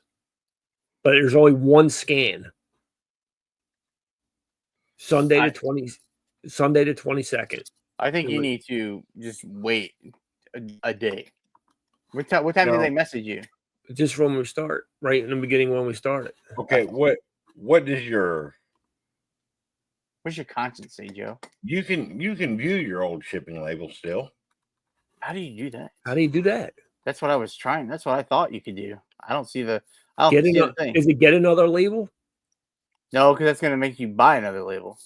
But there's only one scan. Sunday the 22nd. I think you need to just wait a day. What time did they message you? Just when we start, right in the beginning when we started. Okay, what does your What's your conscience say, Joe? you can view your old shipping label still. How do you do that? How do you do that? That's what I was trying. That's what I thought you could do. I don't see the thing. Is it get another label? No, because that's going to make you buy another label.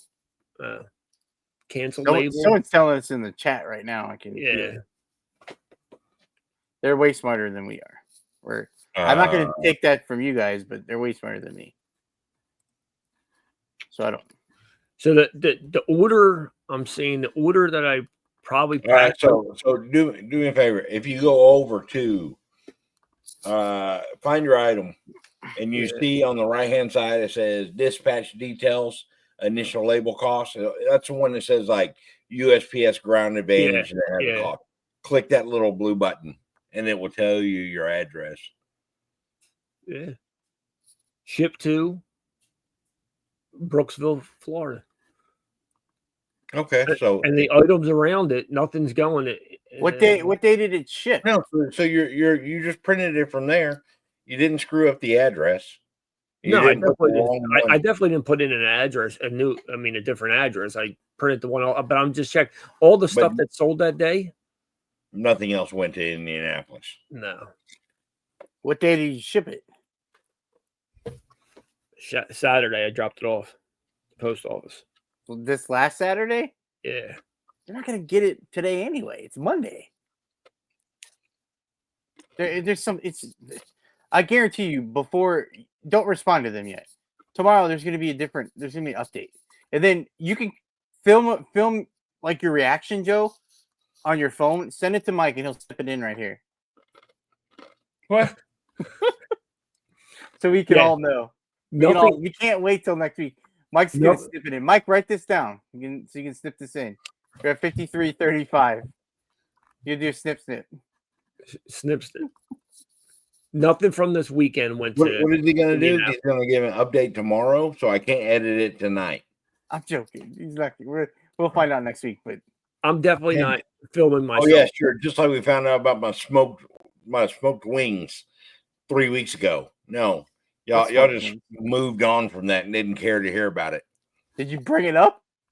Cancel label. Someone's telling us in the chat right now. I can. Yeah. They're way smarter than we are. I'm not going to take that from you guys, but they're way smarter than me. So I don't. So the order I'm seeing, the order that I probably All right, so do me a favor. If you go over to find your item and you see on the right hand side it says dispatch details, initial label cost. That's the one that says like USPS ground advantage. Click that little blue button and it will tell you your address. Yeah. Ship to Brooksville, Florida. Okay, so and the items around it, nothing's going. What day did it ship? No, so you just printed it from there. You didn't screw up the address. I definitely didn't put in an address, a different address. I printed the one, but I'm just checking all the stuff that sold that day. Nothing else went to Indianapolis. No. What day did you ship it? Saturday, I dropped it off the post office. This last Saturday? Yeah. You're not going to get it today anyway. It's Monday. I guarantee you don't respond to them yet. Tomorrow there's going to be an update. And then you can film like your reaction, Joe, on your phone. Send it to Mike and he'll slip it in right here. What? So we can all know. We can't wait till next week. Mike's going to snip it in. Mike, write this down. You can snip this in. You're at 53:35. You do snip. Snip. Nothing from this weekend went to. What is he going to do? He's going to give an update tomorrow, so I can't edit it tonight. I'm joking. He's not. We'll find out next week, but I'm definitely not filming myself. Oh yeah, sure. Just like we found out about my smoked wings 3 weeks ago. No. Y'all just moved on from that and didn't care to hear about it. Did you bring it up?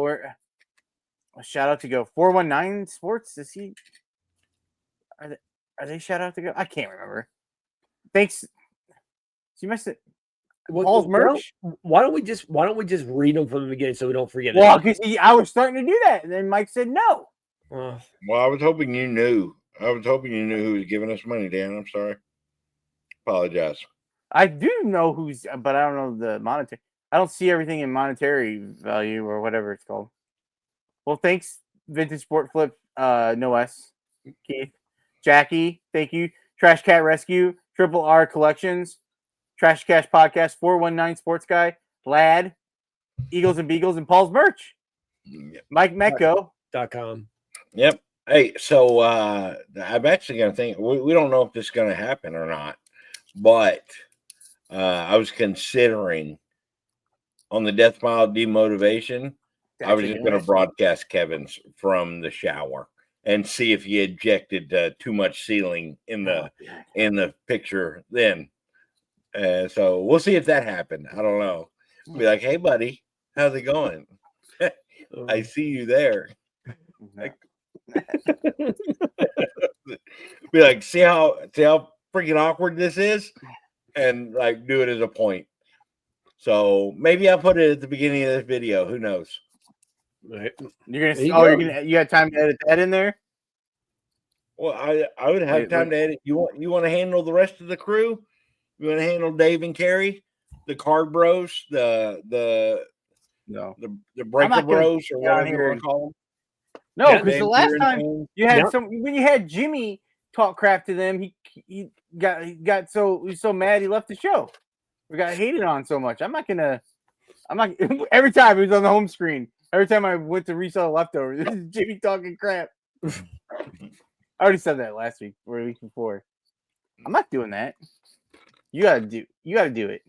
We're a shout out to go 419 Sports. Is he? Are they shout out to go? I can't remember. Thanks. You missed it. Paul's merch. Why don't we just read them from the beginning so we don't forget? Well, because I was starting to do that, and then Mike said no. Well, I was hoping you knew. who was giving us money, Dan. I'm sorry. Apologize. I do know who's, but I don't know the monetary. I don't see everything in monetary value or whatever it's called. Well, thanks, Vintage Sport Flip, no S, Keith, Jackie, thank you, Trash Cat Rescue, Triple R Collections, Trash Cash Podcast, 419 Sports Guy, Lad, Eagles and Beagles, and Paul's merch. Yep. Mike Metco.com. Yep. Hey, so I'm actually going to think, we don't know if this is going to happen or not, but I was considering on the Death Mile Demotivation, I was just going to broadcast Kevin's from the shower and see if he ejected too much ceiling in the picture then. So we'll see if that happened. I don't know. Be like, hey, buddy, how's it going? I see you there. Like, be like, see how freaking awkward this is, and like do it as a point. So maybe I'll put it at the beginning of this video. Who knows? Right. You got time to edit that in there? Well, I would have time to edit. You want to handle the rest of the crew? You want to handle Dave and Carrie, the Card Bros, the Breaker Bros, or whatever you want to call them? No, because the last time you had when you had Jimmy talk crap to them, he got so mad he left the show. We got hated on so much. I'm not every time he was on the home screen. Every time I went to Reseller Leftovers, this is Jimmy talking crap. I already said that last week or the week before. I'm not doing that. You gotta do it.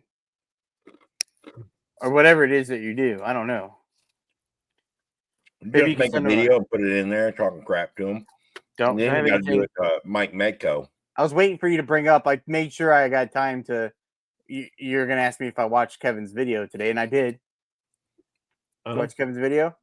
Or whatever it is that you do. I don't know. Maybe you make a video and put it in there talking crap to him. Don't you gotta do it, Mike Medco. I was waiting for you to bring up. I made sure I got time to. You're gonna ask me if I watched Kevin's video today, and I did. Did you watch Kevin's video?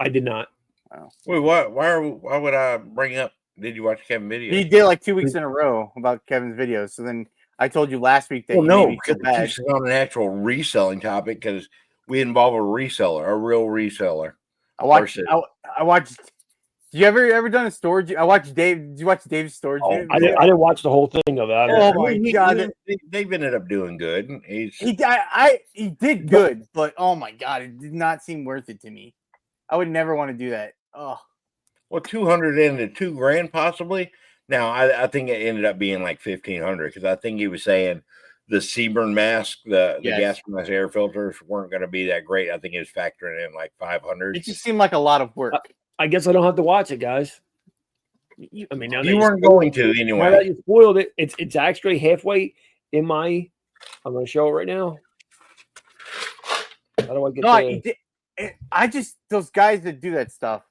I did not. Oh. Wait, why would I bring up? Did you watch Kevin's video? He did like 2 weeks in a row about Kevin's videos. So then I told you last week that it's on an actual reselling topic because we involve a reseller, a real reseller. I watched. Did you ever done a storage? I watched Dave. Did you watch Dave's storage? I didn't watch the whole thing of that. Oh my god, they've ended up doing good. He did good, but oh my god, it did not seem worth it to me. I would never want to do that. Oh, well, 200 into $2,000 possibly. Now I think it ended up being like 1,500 because I think he was saying the Seaburn mask, the gas mask air filters weren't going to be that great. I think he was factoring in like 500. It just seemed like a lot of work. I guess I don't have to watch it, guys. I mean, now you weren't going to anyway. Now you spoiled it. It's actually halfway in my. I'm going to show it right now. How do I get? I just those guys that do that stuff.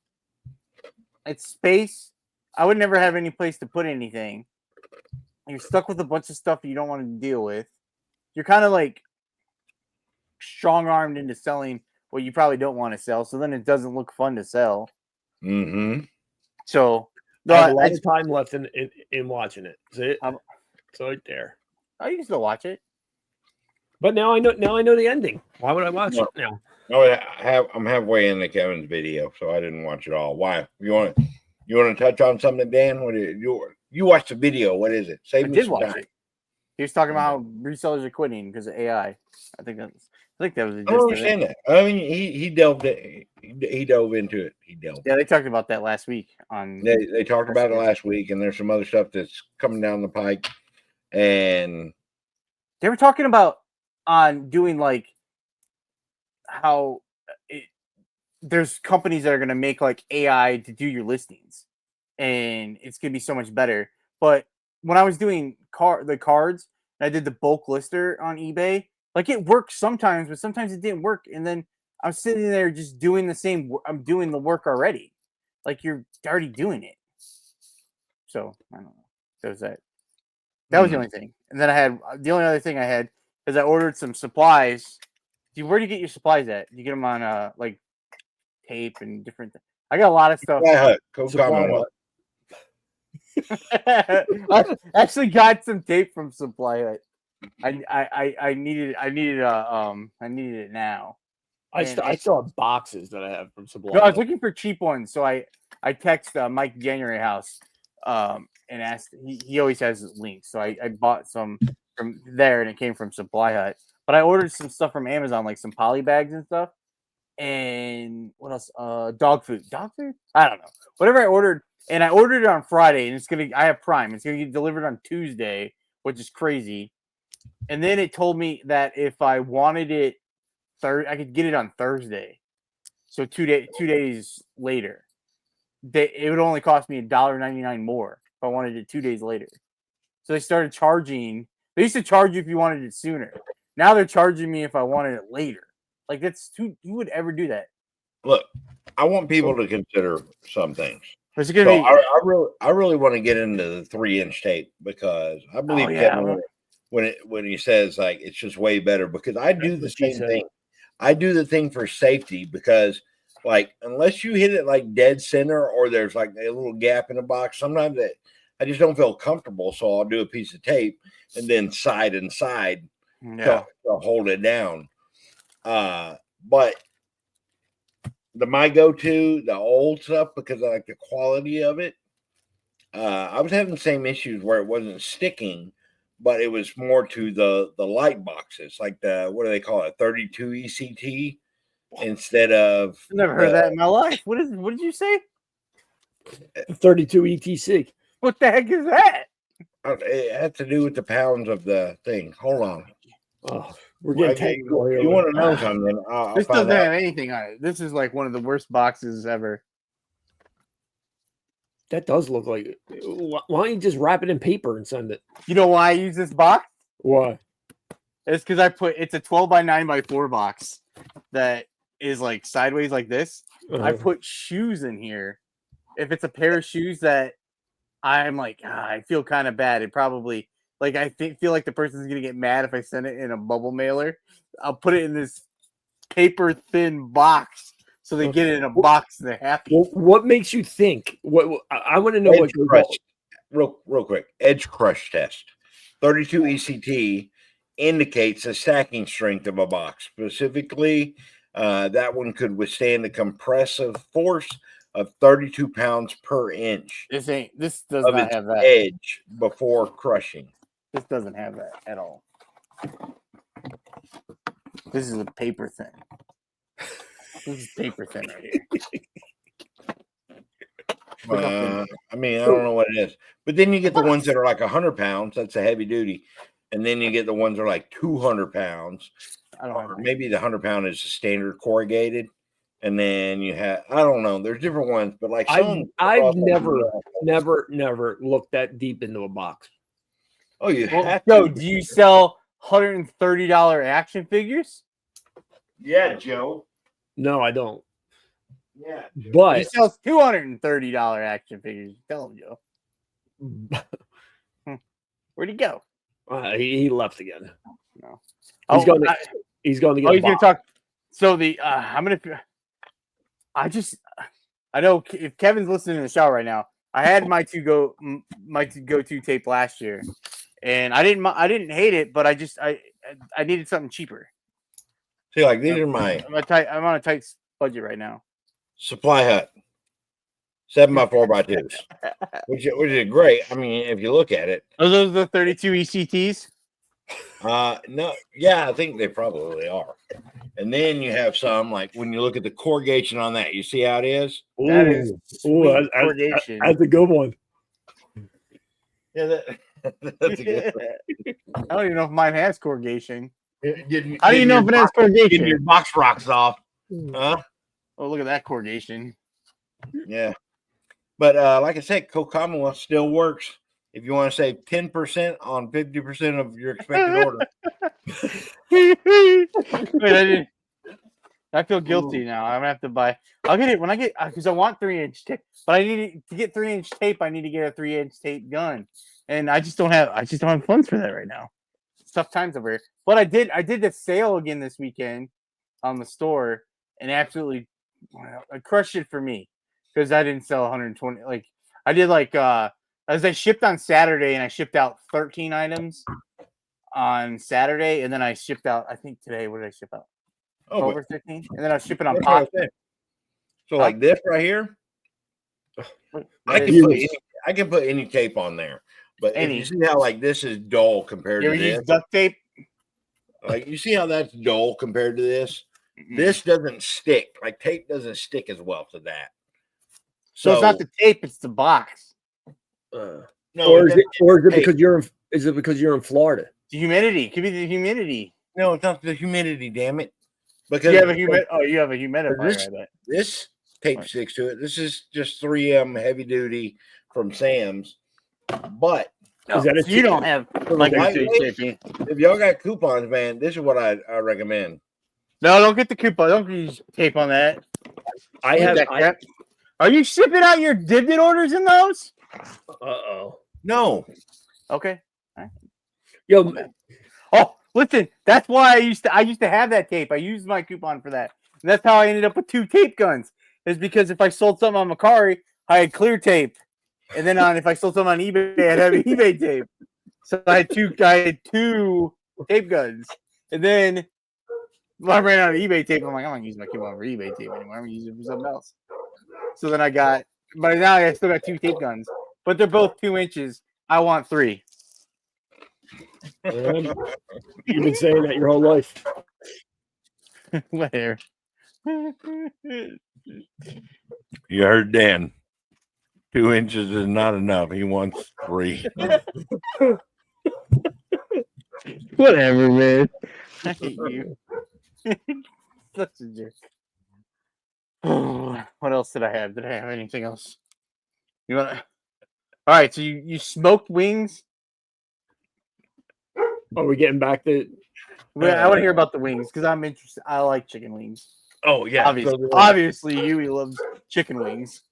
It's space. I would never have any place to put anything. You're stuck with a bunch of stuff you don't want to deal with. You're kind of like strong-armed into selling what you probably don't want to sell. So then it doesn't look fun to sell. Mm-hmm. So I have a lot of time left in watching it. See it? It's right there. Oh, you can still watch it. But now I know the ending. Why would I watch it now? No, I'm halfway into Kevin's video, so I didn't watch it all. Why? You want to touch on something, Dan? What is you watched the video? What is it? I did watch it. He was talking about how resellers are quitting because of AI. I think that was. I don't understand that. I mean, he dove into it. Yeah, they talked about that last week. They talked about it last week, and there's some other stuff that's coming down the pike. And they were talking about on doing like how there's companies that are going to make like AI to do your listings, and it's going to be so much better. But when I was doing the cards, and I did the bulk lister on eBay. Like it worked sometimes, but sometimes it didn't work. And then I'm sitting there just doing the same. I'm doing the work already. Like you're already doing it. So I don't know. That was that. That was the only thing. And then I had the only other thing I had is I ordered some supplies Where do you get your supplies at? You get them on like tape and different. I got a lot of stuff. Supply Hut, Supply Commonwealth. I actually got some tape from Supply Hut. I needed it now. I still have boxes that I have from Supply. No, I was looking for cheap ones, so I text Mike January House and asked. He always has links, so I bought some from there, and it came from Supply Hut. But I ordered some stuff from Amazon, like some poly bags and stuff. And what else? Dog food. I don't know. Whatever I ordered, and I ordered it on Friday, and I have Prime. It's gonna get delivered on Tuesday, which is crazy. And then it told me that if I wanted it I could get it on Thursday. So 2 days later. It would only cost me $1.99 more if I wanted it 2 days later. So they started charging. They used to charge you if you wanted it sooner. Now they're charging me if I wanted it later. Like that's who would ever do that? Look, I want people to consider some things. Is it gonna be? I really want to get into the 3-inch tape because I believe Kevin when he says like it's just way better because I do the same thing. I do the thing for safety because like unless you hit it like dead center or there's like a little gap in the box, sometimes I just don't feel comfortable. So I'll do a piece of tape and then side and side to hold it down. But my go-to, the old stuff, because I like the quality of it. I was having the same issues where it wasn't sticking, but it was more to the light boxes, like what do they call it, 32 ECT instead of. I've never heard that in my life. What did you say? 32 ETC. What the heck is that? It had to do with the pounds of the thing. Hold on. Oh, we're getting technical here. You want to know something? This doesn't have anything on it. This is like one of the worst boxes ever. That does look like it. Why don't you just wrap it in paper and send it? You know why I use this box? Why? It's because it's a 12 by 9 by 4 box that is like sideways like this. I put shoes in here. If it's a pair of shoes that I'm like, I feel kind of bad. It probably like I feel like the person's gonna get mad if I send it in a bubble mailer. I'll put it in this paper thin box so they get it in a box and they're happy. Well, what makes you think? What I want to know what goes on. Real quick. Edge crush test. 32 ECT indicates the stacking strength of a box. Specifically, that one could withstand the compressive force of 32 pounds per inch. This does not have that edge before crushing. This doesn't have that at all. This is a paper thin. This is paper thin right here. I mean, I don't know what it is. But then you get the ones that are like 100 pounds. That's a heavy duty. And then you get the ones that are like 200 pounds. Or maybe the 100 pound is the standard corrugated. And then you have, I don't know. There's different ones. But like I've never looked that deep into a box. Oh, you have Joe, do you sell $130 action figures? Yeah, Joe. No, I don't. Yeah, Joe. But he sells $230 action figures. Tell him, Joe. Where'd he go? He left again. No, he's going to get. He's going to talk. So I know if Kevin's listening in the shower right now. I had my go-to tape last year, and I didn't hate it, but I needed something cheaper. See, like these are my. I'm on a tight budget right now. Supply Hut, 7x4x2s, which is great. I mean, if you look at it, are those the 32 ECTs? No, yeah, I think they probably are. And then you have some like when you look at the corrugation on that, you see how it is. That is corrugation. That's a good one. Yeah, that's a good one. I don't even know if mine has corrugation. How do you know if it has corrugation? Getting your box rocks off, huh? Oh, look at that corrugation. Yeah, but like I said, Commonwealth still works. If you want to save 10% on 50% of your expected order. Wait, I feel guilty now. I'm gonna have to buy. I'll get it when I get because I want 3-inch tape. But to get 3-inch tape. I need to get a 3-inch tape gun, and I just don't have funds for that right now. It's tough times over here. But I did the sale again this weekend, on the store and absolutely crushed it for me because I didn't sell 120. Like I did as I shipped on Saturday and I shipped out 13 items on Saturday and then I shipped out, I think today, what did I ship out? 12 or 15? And then I was shipping on Poshmark. So like this right here, I can put any tape on there. But if you see how like this is dull compared to this. Use duct tape? Like you see how that's dull compared to this? Mm-hmm. This doesn't stick. Like tape doesn't stick as well to that. So it's not the tape, it's the box. No, or is it because you're in Florida? The humidity. It could be the humidity. No, it's not the humidity, damn it. Because you have a humidifier. This tape sticks to it. This is just 3M heavy duty from Sam's. But you don't have like if y'all got coupons, man, this is what I recommend. No, don't get the coupon. Don't use tape on that. Are you shipping out your Divot orders in those? No. Okay. Right. Yo. Oh, listen. That's why I used to have that tape. I used my coupon for that. And that's how I ended up with 2 tape guns. Is because if I sold something on Mercari, I had clear tape. And then if I sold something on eBay, I'd have eBay tape. So I had two tape guns. And then when I ran out of eBay tape, I'm like, I'm not using my coupon for eBay tape anymore. I'm gonna use it for something else. So then but now I still got 2 tape guns. But they're both 2 inches. I want 3. You've been saying that your whole life. Whatever. You heard Dan. 2 inches is not enough. He wants 3. Whatever, man. I hate you. Such a jerk. What else did I have? Did I have anything else? You want? All right. So you smoked wings. Are we getting back to? I want to hear about the wings because I'm interested. I like chicken wings. Oh yeah, obviously Yui loves chicken wings.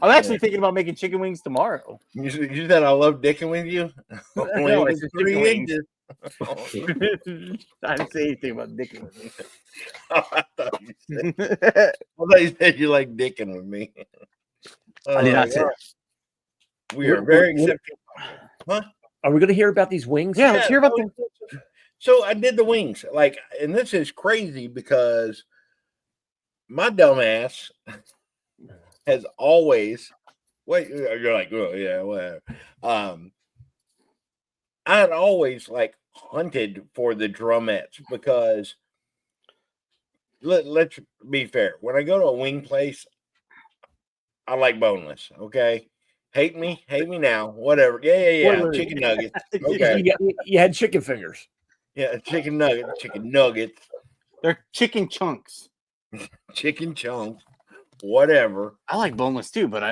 I'm actually thinking about making chicken wings tomorrow. You said I love dicking with you? No, it's 3 inches. I didn't say anything about dicking with me. I thought you said you like dicking with me. I did not say that. We are very accepting. Huh? Are we going to hear about these wings? Yeah, let's hear about them. So I did the wings. And this is crazy because my dumbass has always you're like, oh yeah, whatever. I had always hunted for the drumettes because let's be fair. When I go to a wing place, I like boneless. Okay, hate me now, whatever. Yeah. Chicken nuggets. Okay, you had chicken fingers. Yeah, chicken nuggets. They're chicken chunks. Chicken chunks. Whatever. I like boneless too, but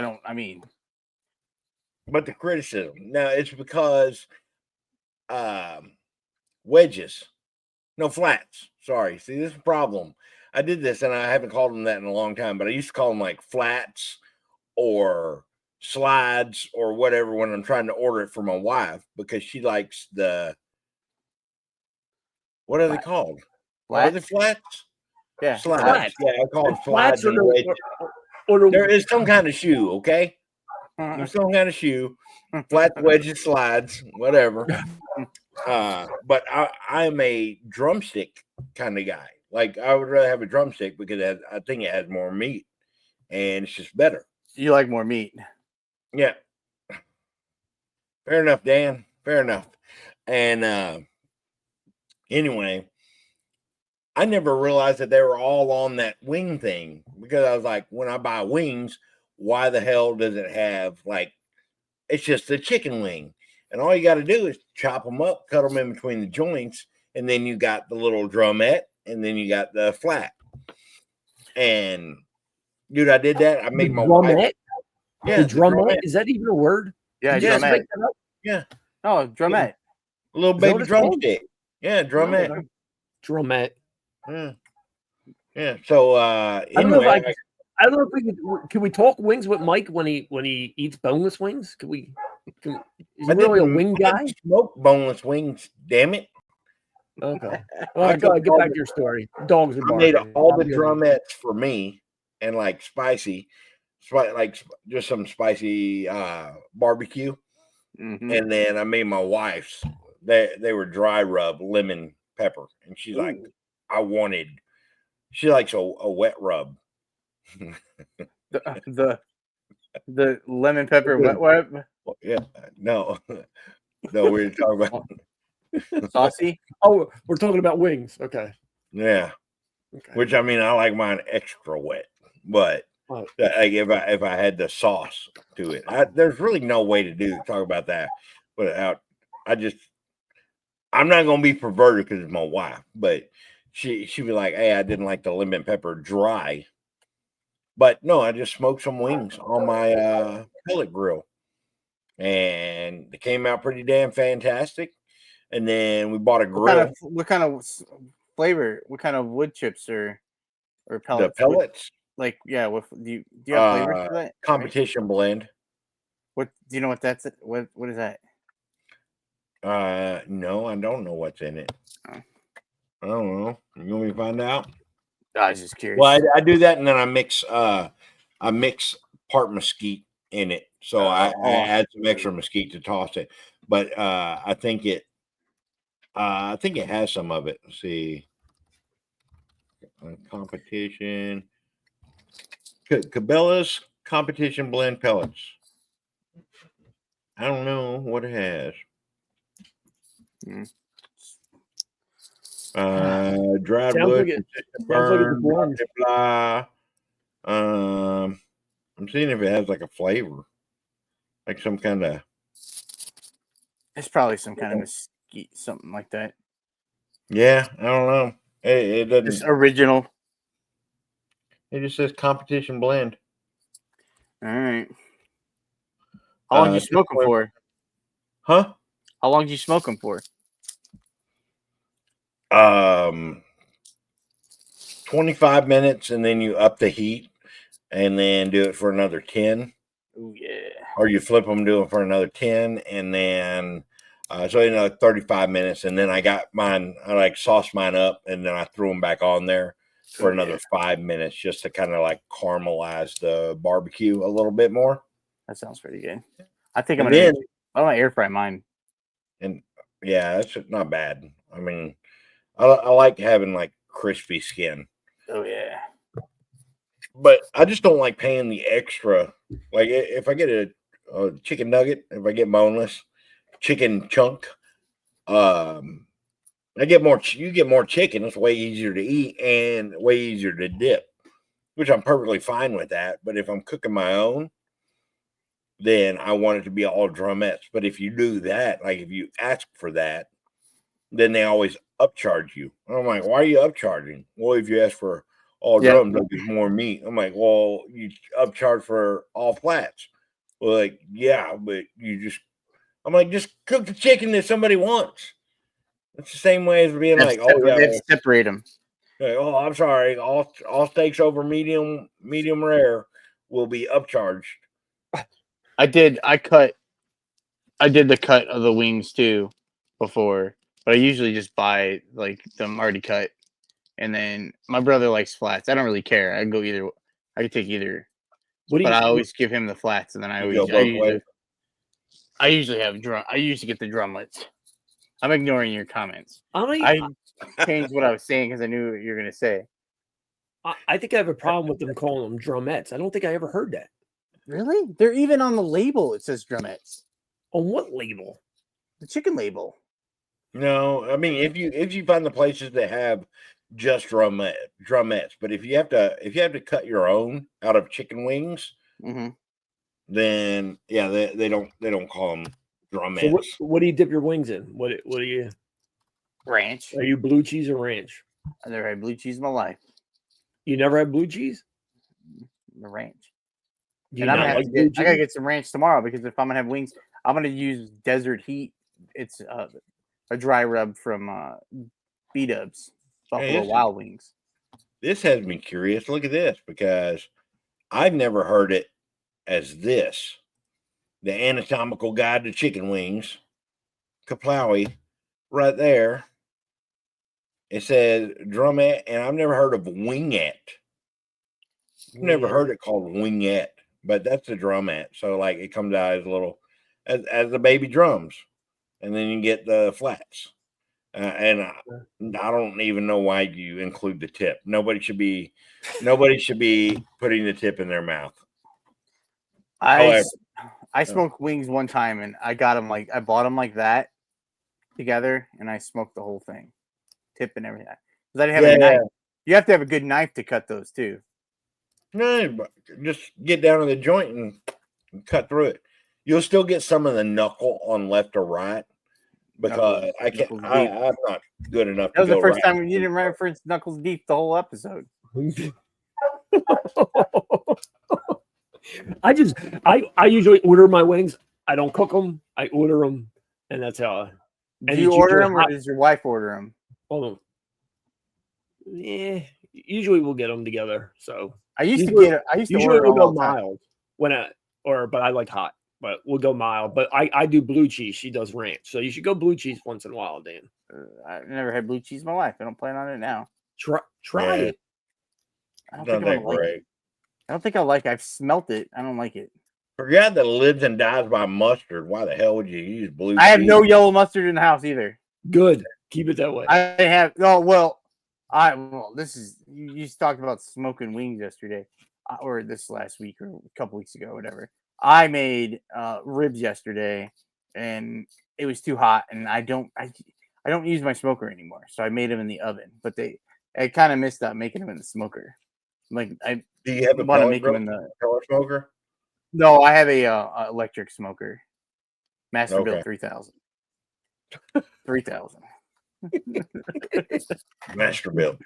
but the criticism now, it's because wedges, no flats. Sorry. See, this is a problem. I did this and I haven't called them that in a long time, but I used to call them flats or slides or whatever when I'm trying to order it for my wife because she likes what are they called? Are they flats? Yeah, slides. Flats. Yeah, I call them slides. There is some kind of shoe, okay? There's some kind of shoe, flats, wedges, slides, whatever. But I'm a drumstick kind of guy. I would rather have a drumstick because I think it has more meat, and it's just better. You like more meat? Yeah. Fair enough, Dan. Fair enough. And anyway, I never realized that they were all on that wing thing because I was like, when I buy wings, why the hell does it have it's just a chicken wing. And all you got to do is chop them up, cut them in between the joints. And then you got the little drumette and then you got the flat. And dude, I did that. I made my drumette. Wife. Yeah. The drumette. Is that even a word? Yeah. Drumette. Yeah. Oh, drumette. A little baby drumstick. Yeah. Drumette. Drumette. Yeah. So anyway, I don't know if can we talk wings with Mike when he eats boneless wings? Is he really a wing guy? Smoke boneless wings, damn it. Okay. Well, go ahead, get back to your story. Dogs are I made barking. all the drumettes for me and like just some spicy barbecue. Mhm. And then I made my wife's. They were dry rub lemon pepper, and she's like, she likes a wet rub. The lemon pepper wet wipe Yeah, no, no, we were talking about saucy. Oh, we're talking about wings. Okay. yeah. Okay. Which I mean, I like mine extra wet, but Oh. like if I had the sauce to it, there's really no way to talk about that without. I'm not gonna be perverted because it's my wife, but she'd be like, "Hey, I didn't like the lemon pepper dry," but no, I just smoked some wings on my pellet grill, and they came out pretty damn fantastic. And then we bought a grill. What kind of flavor? What kind of wood chips or pellets? The pellets. Like, yeah. Do you have flavors for that? Competition blend. What do you know? What that's? What is that? No, I don't know what's in it. Oh. I don't know. You want me to find out? I was just curious. Well, I do that, and then I mix part mesquite in it, so I add some extra mesquite to toss it. But I think it has some of it. Let's see, competition, Cabela's competition blend pellets. I don't know what it has. Dried Sounds wood, like burn, blah, blah, blah. I'm seeing if it has like a flavor, like some kind of. It's probably some kind of mesquite, something like that. Yeah, I don't know. It doesn't. Just original. It just says competition blend. All right. How long did you smoke them for? Huh? How long did you smoke them for? 25 minutes, and then you up the heat, and then do it for another 10. Oh yeah. Or you flip them, do it for another 10, and then so 35 minutes, and then I got mine. I like sauced mine up, and then I threw them back on there for another 5 minutes, just to kind of like caramelize the barbecue a little bit more. That sounds pretty good. I think I'm gonna air fry mine. And yeah, that's not bad. I mean, I like having like crispy skin. Oh yeah. But I just don't like paying the extra. Like if I get a chicken nugget, if I get boneless chicken chunk, I get more. You get more chicken. It's way easier to eat and way easier to dip, which I'm perfectly fine with that. But if I'm cooking my own, then I want it to be all drumettes. But if you do that, like if you ask for that, then they always upcharge you. And I'm like, why are you upcharging? Well, if you ask for all drums, like there's more meat. I'm like, well, you upcharge for all flats. Well, like, yeah, but I'm like, just cook the chicken that somebody wants. It's the same way as being like, separate them. Like, oh, I'm sorry, all steaks over medium rare will be upcharged. I did the cut of the wings too before, but I usually just buy like them already cut. And then my brother likes flats. I don't really care. I could take either. But I always give him the flats, and then I usually get the drumlets. I'm ignoring your comments. I changed what I was saying because I knew what you were gonna say. I think I have a problem with them calling them drumettes. I don't think I ever heard that. Really? They're even on the label. It says drumettes. On what label? The chicken label. No, I mean if you find the places that have just drumettes, but if you have to cut your own out of chicken wings, then yeah, they don't call them drumettes. So what do you dip your wings in? What do you? Ranch. Are you blue cheese or ranch? I never had blue cheese in my life. You never had blue cheese? The ranch. And I gotta get some ranch tomorrow because if I'm gonna have wings, I'm gonna use Desert Heat. It's a dry rub from B-Dubs, Buffalo Wild Wings. This has me curious. Look at this, because I've never heard it as this. The Anatomical Guide to Chicken Wings, Kaplawi, right there. It says drumette, and I've never heard of wingette. I've never heard it called wingette, but that's the drumette. So like it comes out as a little as the baby drums, and then you get the flats. And I don't even know why you include the tip. Nobody should be putting the tip in their mouth. I smoked wings one time, and I bought them like that together, and I smoked the whole thing, tip and everything. Because I didn't have a knife. You have to have a good knife to cut those too. No, but just get down to the joint and cut through it. You'll still get some of the knuckle on left or right because I'm not good enough. That was the first time you didn't reference knuckles deep the whole episode. I usually order my wings. I don't cook them. I order them, and that's how. Do you order them, or does your wife order them? Hold on. Yeah, usually we'll get them together. So I used to order we'll go mild but I like hot. But we'll go mild. But I do blue cheese. She does ranch. So you should go blue cheese once in a while, Dan. I've never had blue cheese in my life. I don't plan on it now. Try it. I don't think I like it. I don't think I like it. I've smelt it. I don't like it. For a guy that lives and dies by mustard, why the hell would you use blue cheese? I have no yellow mustard in the house either. Good. Keep it that way. I have. Oh, well, this is, you talked about smoking wings yesterday, or this last week, or a couple weeks ago, whatever. I made ribs yesterday, and it was too hot, and I don't use my smoker anymore, so I made them in the oven. But I kind of missed out making them in the smoker. Like do you have a want to make them in the pellet smoker? No, I have a electric smoker. Masterbuilt 3000. 3000. Masterbuilt.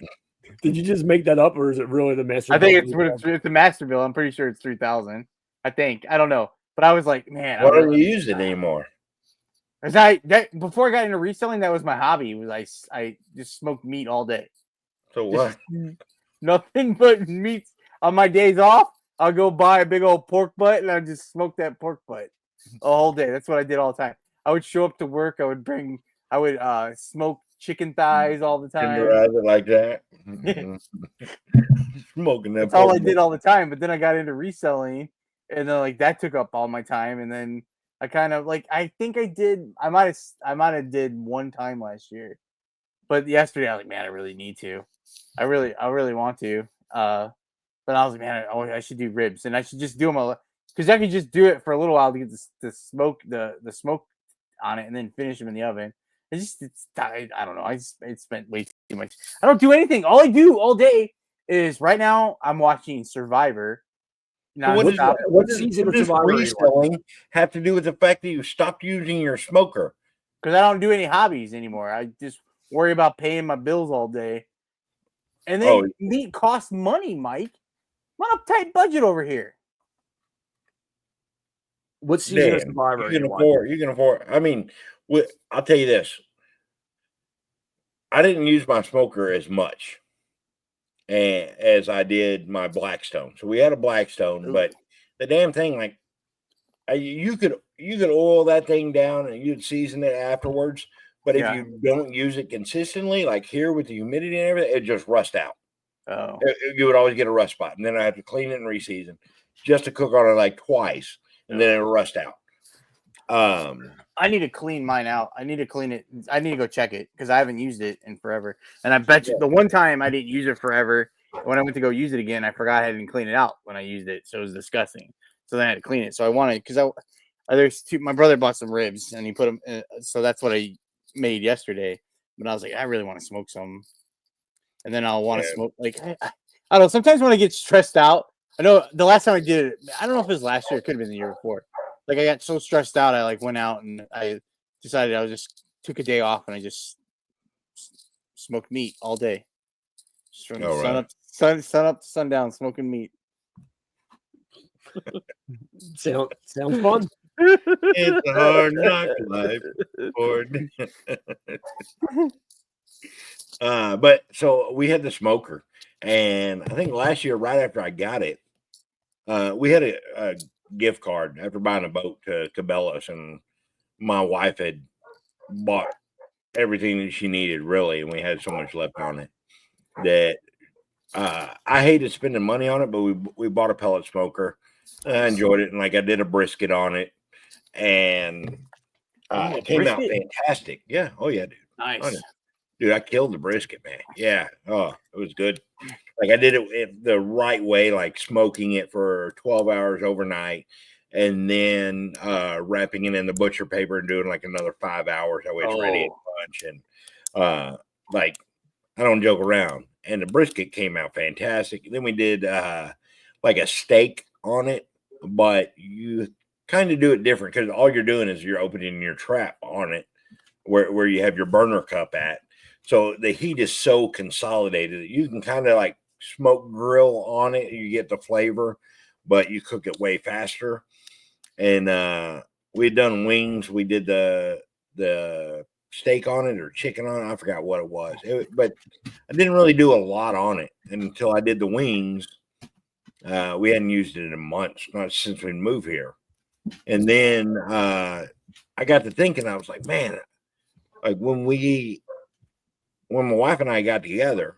Did you just make that up, or is it really the Masterbuilt? I think it's the Masterbuilt. I'm pretty sure it's 3000. I think. I don't know. But I was like, man. Why don't you use it anymore? Before I got into reselling, that was my hobby. I just smoked meat all day. So what? Nothing but meat. On my days off, I'll go buy a big old pork butt and I just smoke that pork butt a whole day. That's what I did all the time. I would show up to work. I would smoke chicken thighs all the time. Tenderize it like that. Smoking that. That's all I did all the time. But then I got into reselling, and then like that took up all my time. And then I kind of like I might have did one time last year, but yesterday I was like, man, I really need to. I really want to. But I was like, man, I should do ribs, and I should just do them because I could just do it for a little while to get the smoke on it, and then finish them in the oven. I don't know. I spent way too much. I don't do anything. All I do all day is right now I'm watching Survivor. What season of Survivor reselling have to do with the fact that you stopped using your smoker? Because I don't do any hobbies anymore. I just worry about paying my bills all day. And then meat costs money, Mike. I'm on a tight budget over here. What season of Survivor you can afford. I mean, I'll tell you this. I didn't use my smoker as much as I did my Blackstone. So we had a Blackstone, but the damn thing, like you could oil that thing down and you'd season it afterwards. But if you don't use it consistently, like here with the humidity and everything, it just rust out. Oh, you would always get a rust spot, and then I have to clean it and reseason just to cook on it like twice, and then it'll rust out. I need to clean mine out. I need to clean it. I need to go check it because I haven't used it in forever. And I bet you the one time I didn't use it forever, when I went to go use it again, I forgot I didn't clean it out when I used it, so it was disgusting. So then I had to clean it. So I wanted because my brother bought some ribs and he put them. So that's what I made yesterday. But I was like, I really want to smoke some. And then I'll want to smoke I don't know. Sometimes when I get stressed out, I know the last time I did it, I don't know if it was last year, it could have been the year before. Like I got so stressed out, I went out and I decided I just took a day off and I just smoked meat all day. Just from sun up to sundown, smoking meat. Sounds fun. It's a hard knock life. But so we had the smoker, and I think last year, right after I got it, we had a gift card after buying a boat to Cabela's, and my wife had bought everything that she needed, really, and we had so much left on it that I hated spending money on it, but we bought a pellet smoker. I enjoyed it, and like I did a brisket on it, and it came out fantastic. Yeah, oh yeah, dude. Nice. Oh, yeah. Dude, I killed the brisket, man. Yeah, oh, it was good. Like I did it the right way, like smoking it for 12 hours overnight, and then wrapping it in the butcher paper and doing like another 5 hours. I was ready at lunch, and like I don't joke around. And the brisket came out fantastic. Then we did like a steak on it, but you kind of do it different because all you're doing is you're opening your trap on it where you have your burner cup at. So the heat is so consolidated that you can kind of like smoke grill on it. You get the flavor, but you cook it way faster. And we'd done wings. We did the steak on it or chicken on it. I forgot what it was. But I didn't really do a lot on it until I did the wings. We hadn't used it in months, not since we moved here. And then I got to thinking, I was like, man, like when my wife and I got together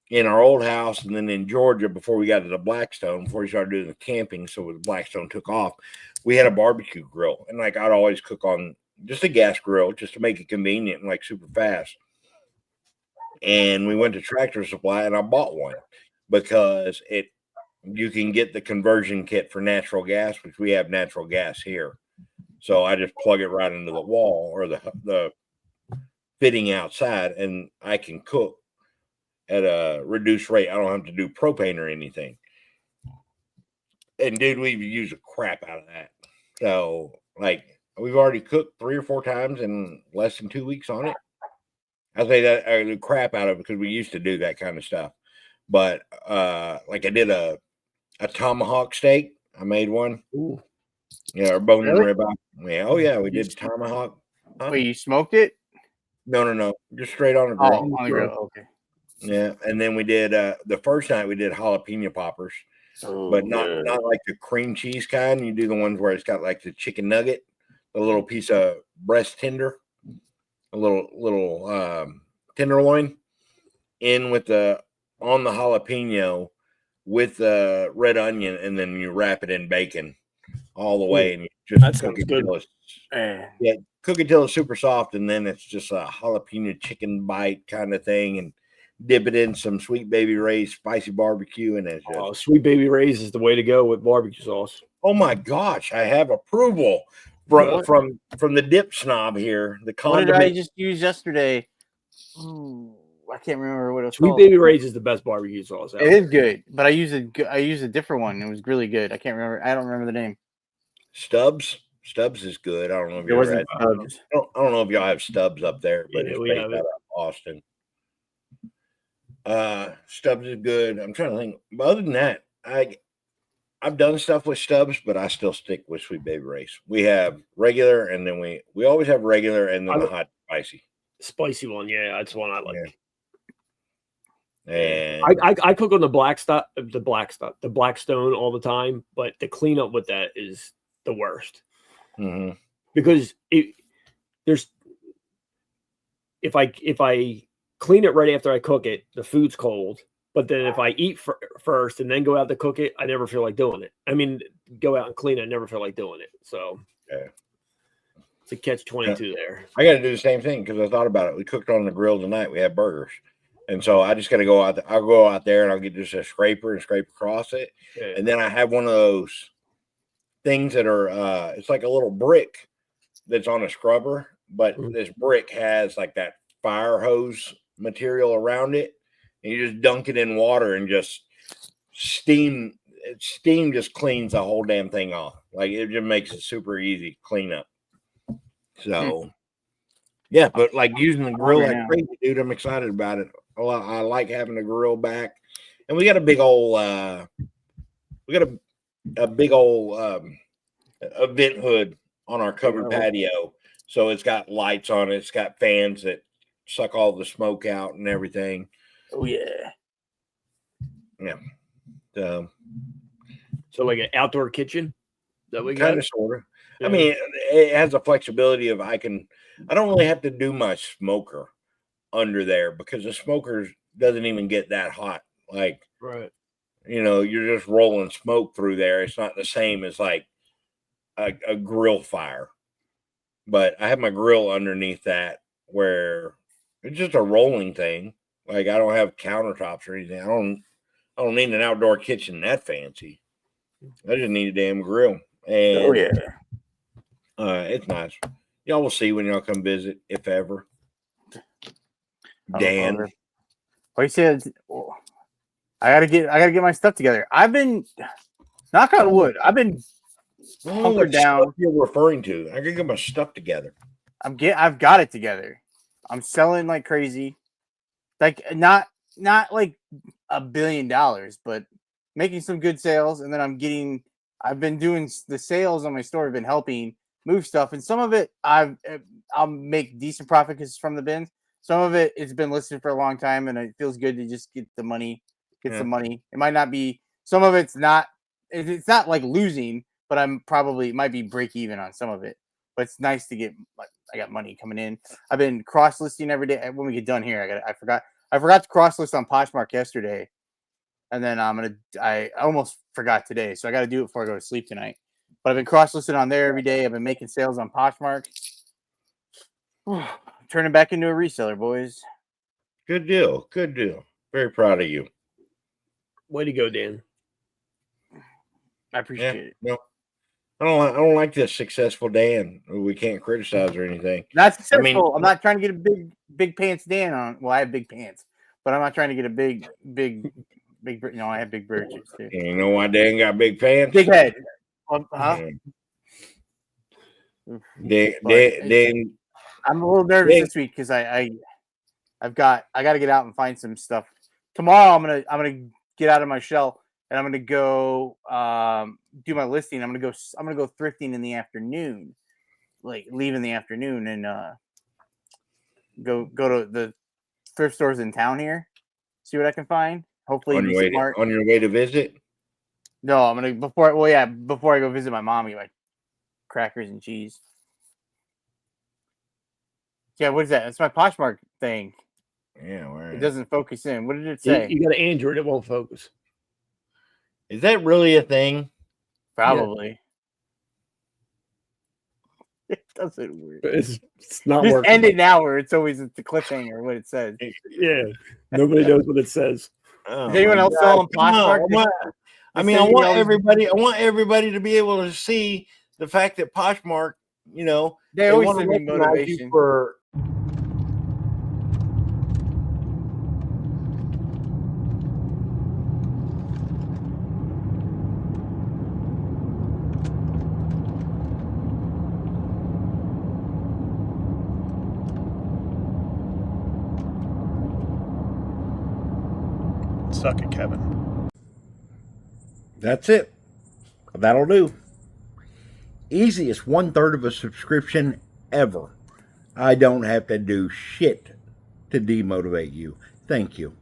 in our old house and then in Georgia before we got to the Blackstone, before we started doing the camping, so the Blackstone took off, we had a barbecue grill. And like I'd always cook on just a gas grill just to make it convenient and like super fast. And we went to Tractor Supply and I bought one because you can get the conversion kit for natural gas, which we have natural gas here. So I just plug it right into the wall or the fitting outside, and I can cook at a reduced rate. I don't have to do propane or anything. And dude, we've used a crap out of that. So like we've already cooked 3 or 4 times in less than 2 weeks on it. I say that I do crap out of it because we used to do that kind of stuff. But like I did a tomahawk steak. I made one. Ooh. Yeah, or bone and rib. Yeah, oh yeah, we did tomahawk. Wait, you smoked it? No, just straight on the grill. Oh, on the grill. Okay. Yeah, and then we did the first night we did jalapeno poppers, but not like the cream cheese kind. You do the ones where it's got like the chicken nugget, a little piece of breast tender, a little tenderloin, in with on the jalapeno with the red onion, and then you wrap it in bacon all the way, and you just cook it till it's cook it till it's super soft, and then it's just a jalapeno chicken bite kind of thing, and dip it in some Sweet Baby Ray's spicy barbecue, and it's just, Sweet Baby Ray's is the way to go with barbecue sauce. Oh my gosh, I have approval from the dip snob here. The condiment. What did I just use yesterday? I can't remember what it was. Sweet Baby Ray's is the best barbecue sauce. It is good, but I used a different one. It was really good. I can't remember. I don't remember the name. Stubbs is good. I don't know if you ever had Stubbs. I don't know if y'all have Stubbs up there, but it's based out of Austin. Stubbs is good. I'm trying to think. But other than that, I've done stuff with Stubbs, but I still stick with Sweet Baby Ray's. We have regular, and then we always have regular, and then the hot spicy one. Yeah, that's one I like. Yeah. And I cook on the Blackstone all the time, but the cleanup with that is the worst. Mm-hmm. Because if I clean it right after I cook it, the food's cold. But then if I eat first and then go out to cook it, I never feel like doing it. I mean, go out and clean it, I never feel like doing it. So it's a catch-22 there. I got to do the same thing because I thought about it. We cooked on the grill tonight. We had burgers. And so I just got to go out there. I'll go out there and I'll get just a scraper and scrape across it. Yeah. And then I have one of those things that are, it's like a little brick that's on a scrubber, but this brick has like that fire hose material around it. And you just dunk it in water and just steam just cleans the whole damn thing off. Like it just makes it super easy clean up. So yeah, but like using the grill like crazy, dude, I'm excited about it. I like having the grill back, and we got a big old event hood on our covered patio. So it's got lights on it. It's got fans that suck all the smoke out and everything. Oh yeah. So like an outdoor kitchen that we got? Kind of, sort of. I mean, it has a flexibility of I don't really have to do my smoker under there because the smoker doesn't even get that hot. Like, right. You're just rolling smoke through there. It's not the same as like a grill fire. But I have my grill underneath that where it's just a rolling thing. Like I don't have countertops or anything. I don't need an outdoor kitchen that fancy. I just need a damn grill. And Oh yeah. It's nice. Y'all will see when y'all come visit, if ever. Dan. Well, he said, I gotta get my stuff together. I've been, knock on wood, I've been hunkered down. You're referring to? I gotta get my stuff together. I've got it together. I'm selling like crazy, like not like $1 billion, but making some good sales. And then I've been doing the sales on my store. Have been helping move stuff, and some of it I'll make decent profit because it's from the bins. Some of it's been listed for a long time, and it feels good to just get the money. Some money. It might not be. Some of it's not. It's not like losing, but it might be break even on some of it. But it's nice to get. I got money coming in. I've been cross listing every day. When we get done here, I forgot to cross list on Poshmark yesterday, and then I almost forgot today, so I got to do it before I go to sleep tonight. But I've been cross listed on there every day. I've been making sales on Poshmark. Turning back into a reseller, boys. Good deal. Good deal. Very proud of you. Way to go, Dan. I appreciate it. No, I don't like this successful Dan. We can't criticize or anything. Not successful. I'm not trying to get a big pants Dan on. Well, I have big pants, but I'm not trying to get a big. I have big birches too. You know why Dan got big pants? Big head. Dan. I'm a little nervous this week because I got to get out and find some stuff. Tomorrow I'm gonna get out of my shell and I'm gonna go do my listing. I'm gonna go thrifting in the afternoon, like leave in the afternoon and go to the thrift stores in town here, see what I can find. Hopefully, on your way to visit. No, I'm gonna before I go visit my mom, get my crackers and cheese. Yeah, what is that? It's my Poshmark thing. Yeah, where it doesn't focus in. What did it say? You got an Android, it won't focus. Is that really a thing? Probably. Yeah. It doesn't work. It's not just working. End it now, or it's always the cliffhanger. What it says. Yeah, nobody knows what it says. Is anyone else selling Poshmark? I want everybody to be able to see the fact that Poshmark, they always send me motivation for. Suck it, Kevin. That's it. That'll do. Easiest 1/3 of a subscription ever. I don't have to do shit to demotivate you. Thank you.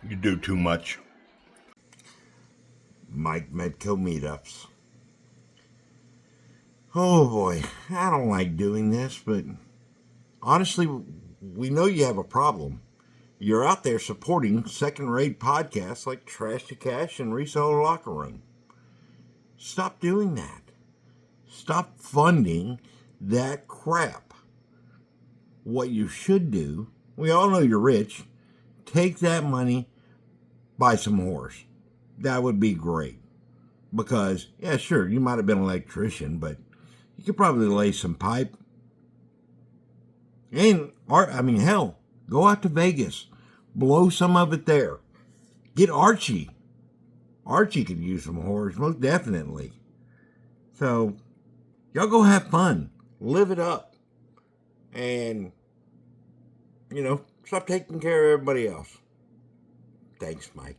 You do too much. Mike Medco meetups. Oh boy, I don't like doing this, but honestly, we know you have a problem. You're out there supporting second-rate podcasts like Trash to Cash and Reseller Locker Room. Stop doing that. Stop funding that crap. What you should do, we all know you're rich, take that money, buy some horse. That would be great. Because, yeah, sure, you might have been an electrician, but you could probably lay some pipe. And, hell, go out to Vegas. Blow some of it there. Get Archie. Archie could use some horse, most definitely. So, y'all go have fun. Live it up. And, stop taking care of everybody else. Thanks, Mike.